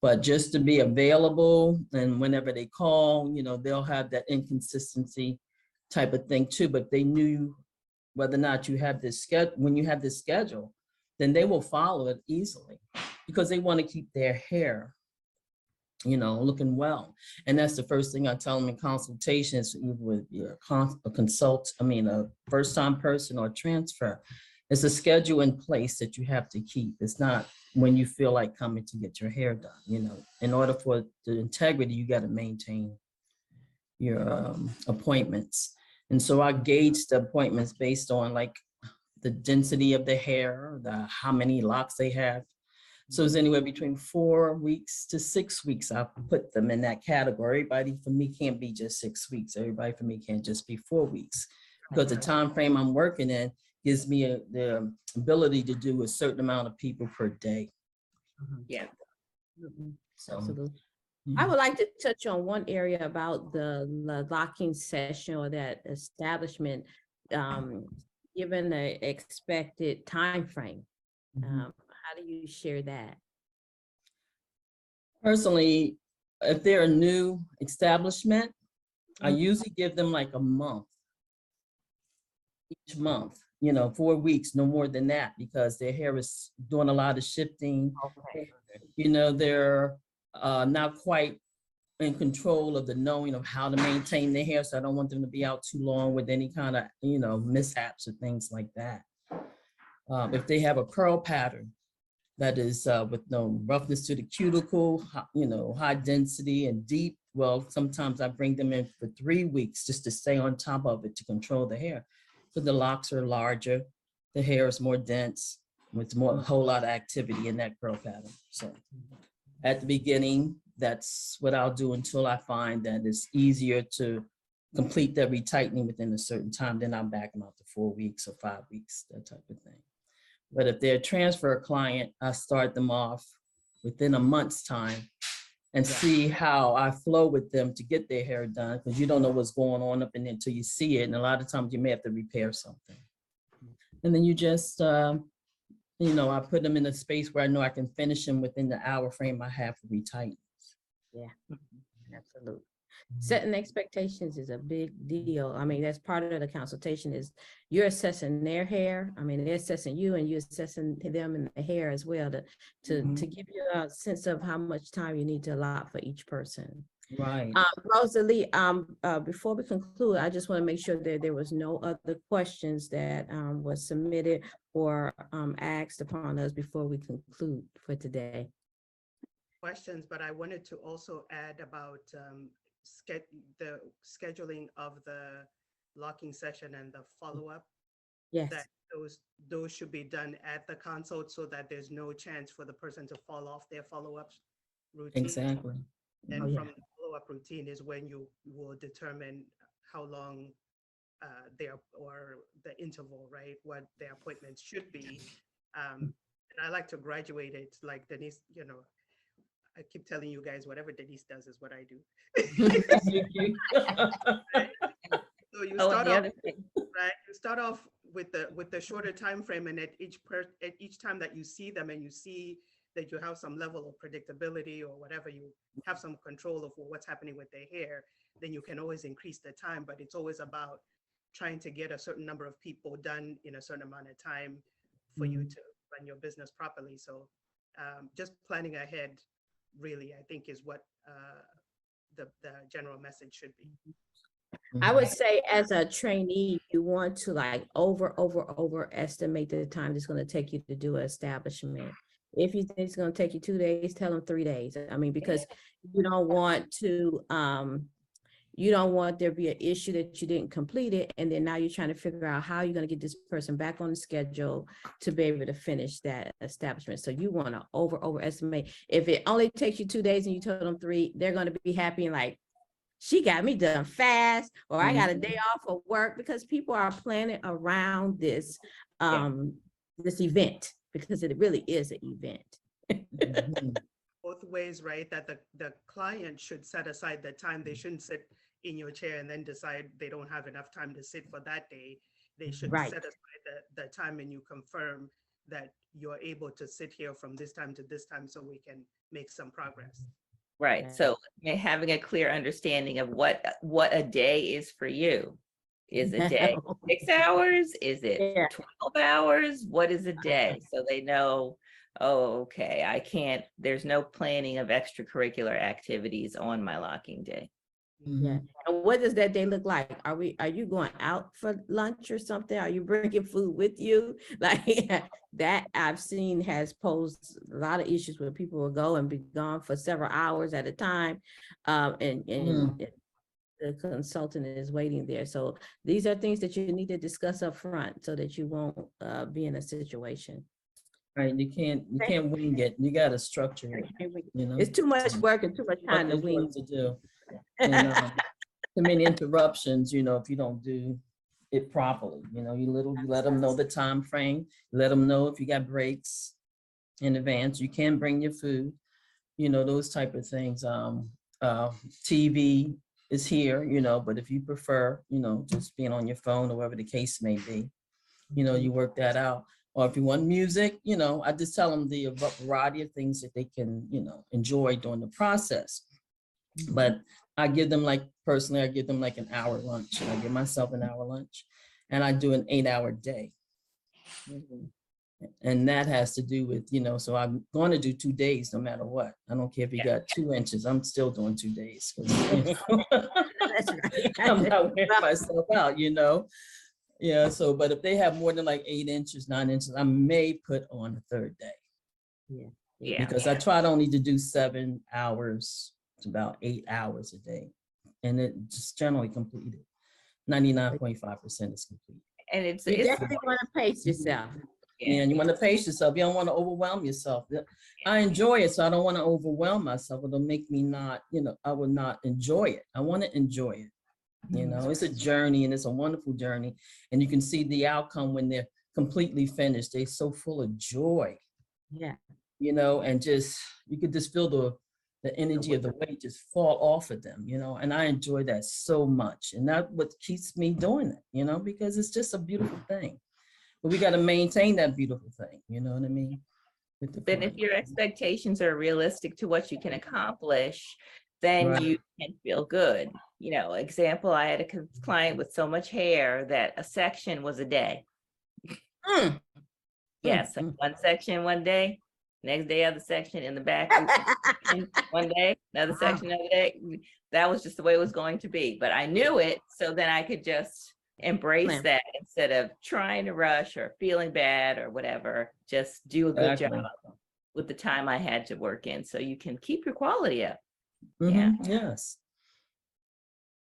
But just to be available, and whenever they call, they'll have that inconsistency type of thing too. But they knew whether or not you have this schedule, when you have this schedule, then they will follow it easily because they want to keep their hair, looking well. And that's the first thing I tell them in consultations, either with a first-time person or transfer. It's a schedule in place that you have to keep. It's not when you feel like coming to get your hair done. In order for the integrity, you got to maintain your appointments. And so I gauge the appointments based on the density of the hair, how many locks they have. So it's anywhere between 4 weeks to 6 weeks. I put them in that category. Everybody for me can't be just 6 weeks. Everybody for me can't just be 4 weeks, because the time frame I'm working in gives me the ability to do a certain amount of people per day. Yeah. So, Absolutely. yeah. I would like to touch on one area about the locking session or that establishment, given the expected time frame. How do you share that? Personally, if they're a new establishment, I usually give them like a month. Each month, 4 weeks, no more than that, because their hair is doing a lot of shifting. Okay. They're not quite in control of the knowing of how to maintain their hair. So I don't want them to be out too long with any kind of, mishaps or things like that. If they have a curl pattern that is with no roughness to the cuticle, high density and deep, well, sometimes I bring them in for 3 weeks just to stay on top of it, to control the hair. So the locks are larger, the hair is more dense, with a whole lot of activity in that curl pattern. So at the beginning, that's what I'll do until I find that it's easier to complete that retightening within a certain time. Then I'll back them out to 4 weeks or 5 weeks, that type of thing. But if they're a transfer client, I start them off within a month's time and see how I flow with them to get their hair done, because you don't know what's going on up in there until you see it. And a lot of times you may have to repair something. And then you just, I put them in a space where I know I can finish them within the hour frame I have for retightening. Yeah, absolutely. Setting expectations is a big deal. I mean, that's part of the consultation is you're assessing their hair. I mean, they're assessing you and you're assessing them and the hair as well to give you a sense of how much time you need to allot for each person. Right. Roselee, before we conclude, I just want to make sure that there was no other questions that was submitted or asked upon us before we conclude for today. Questions, but I wanted to also add about the scheduling of the locking session and the follow-up. Yes. That those should be done at the consult so that there's no chance for the person to fall off their follow-up routine. Exactly. And Oh, yeah. from the follow-up routine is when you will determine how long the interval, right? What their appointments should be. And I like to graduate it like Denise, I keep telling you guys, whatever Denise does is what I do. Right? So you start off, right? You start off with the shorter time frame, and at each time that you see them and you see that you have some level of predictability or whatever, you have some control of what's happening with their hair, then you can always increase the time. But it's always about trying to get a certain number of people done in a certain amount of time for you to run your business properly. So just planning ahead, really, I think is what the general message should be. I would say as a trainee, you want to like overestimate the time it's going to take you to do an establishment. If you think it's going to take you 2 days, tell them 3 days. I mean, because you don't want there to be an issue that you didn't complete it. And then now you're trying to figure out how you're going to get this person back on the schedule to be able to finish that establishment. So you want to overestimate. If it only takes you 2 days and you told them 3, they're going to be happy and like, she got me done fast, or I got a day off of work, because people are planning around this, this event, because it really is an event. Both ways, right? That the client should set aside the time. They shouldn't sit in your chair and then decide they don't have enough time to sit for that day. They should set aside the time, and you confirm that you're able to sit here from this time to this time so we can make some progress. Right. So having a clear understanding of what a day is for you. Is a day 6 hours? Is it 12 hours? What is a day? So they know, oh, okay, there's no planning of extracurricular activities on my locking day. Yeah. And what does that day look like? Are you going out for lunch or something? Are you bringing food with you? Like that I've seen has posed a lot of issues where people will go and be gone for several hours at a time. And the consultant is waiting there. So these are things that you need to discuss up front so that you won't be in a situation. Right, you can't wing it. You gotta structure it, you know? It's too much work and too much time to There's wing. work to do. And too many interruptions, you know, if you don't do it properly, you know, you let them know the time frame, let them know if you got breaks in advance, you can bring your food, you know, those type of things. TV is here, you know, but if you prefer, you know, just being on your phone or whatever the case may be, you know, you work that out. Or if you want music, you know, I just tell them the variety of things that they can, you know, enjoy during the process. But I give them personally, I give them like an hour lunch. I give myself an hour lunch and I do an 8-hour day. And that has to do with, you know, so I'm going to do 2 days no matter what. I don't care if you got 2 inches, I'm still doing 2 days. You know, That's right. I'm not wearing myself out, you know. Yeah, so, but if they have more than like 8 inches, 9 inches, I may put on a third day. Yeah. Because I try to only to do 7 hours to about 8 hours a day. And it just generally completed. 99.5% is complete. And it's You definitely want to pace yourself. And you want to pace yourself. You don't want to overwhelm yourself. I enjoy it, so I don't want to overwhelm myself. It'll make me not, you know, I will not enjoy it. I want to enjoy it. You know, it's a journey and it's a wonderful journey. And you can see the outcome when they're completely finished. They're so full of joy. Yeah. You know, and just, you could just feel the energy of the weight just fall off of them, you know, and I enjoy that so much. And that's what keeps me doing it, you know, because it's just a beautiful thing. But we got to maintain that beautiful thing, you know what I mean? But if your expectations are realistic to what you can accomplish, then Right. you can feel good. You know, example, I had a client with so much hair that a section was a day. Yes, one section one day, next day other section in the back. One day, another section another day. That was just the way it was going to be. But I knew it, so then I could just embrace that instead of trying to rush or feeling bad or whatever. Just do a good job with the time I had to work in, so you can keep your quality up. Yeah. Yes.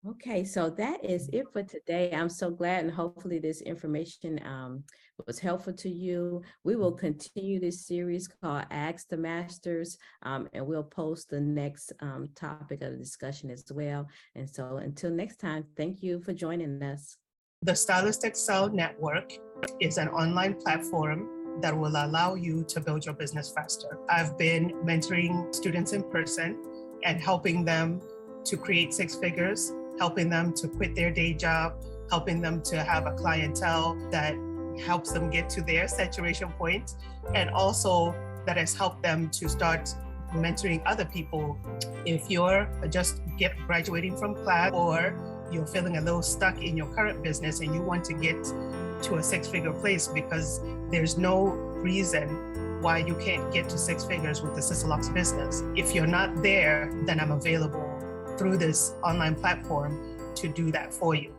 Okay, so that is it for today. I'm so glad, and hopefully this information was helpful to you. We will continue this series called Ask the Masters, and we'll post the next topic of the discussion as well. And so until next time, thank you for joining us. The Stylist Excel Network is an online platform that will allow you to build your business faster. I've been mentoring students in person and helping them to create 6 figures, helping them to quit their day job, helping them to have a clientele that helps them get to their saturation point, and also that has helped them to start mentoring other people. If you're just graduating from class, or you're feeling a little stuck in your current business and you want to get to a 6-figure place because there's no reason why you can't get to 6 figures with the Sisalux business. If you're not there, then I'm available through this online platform to do that for you.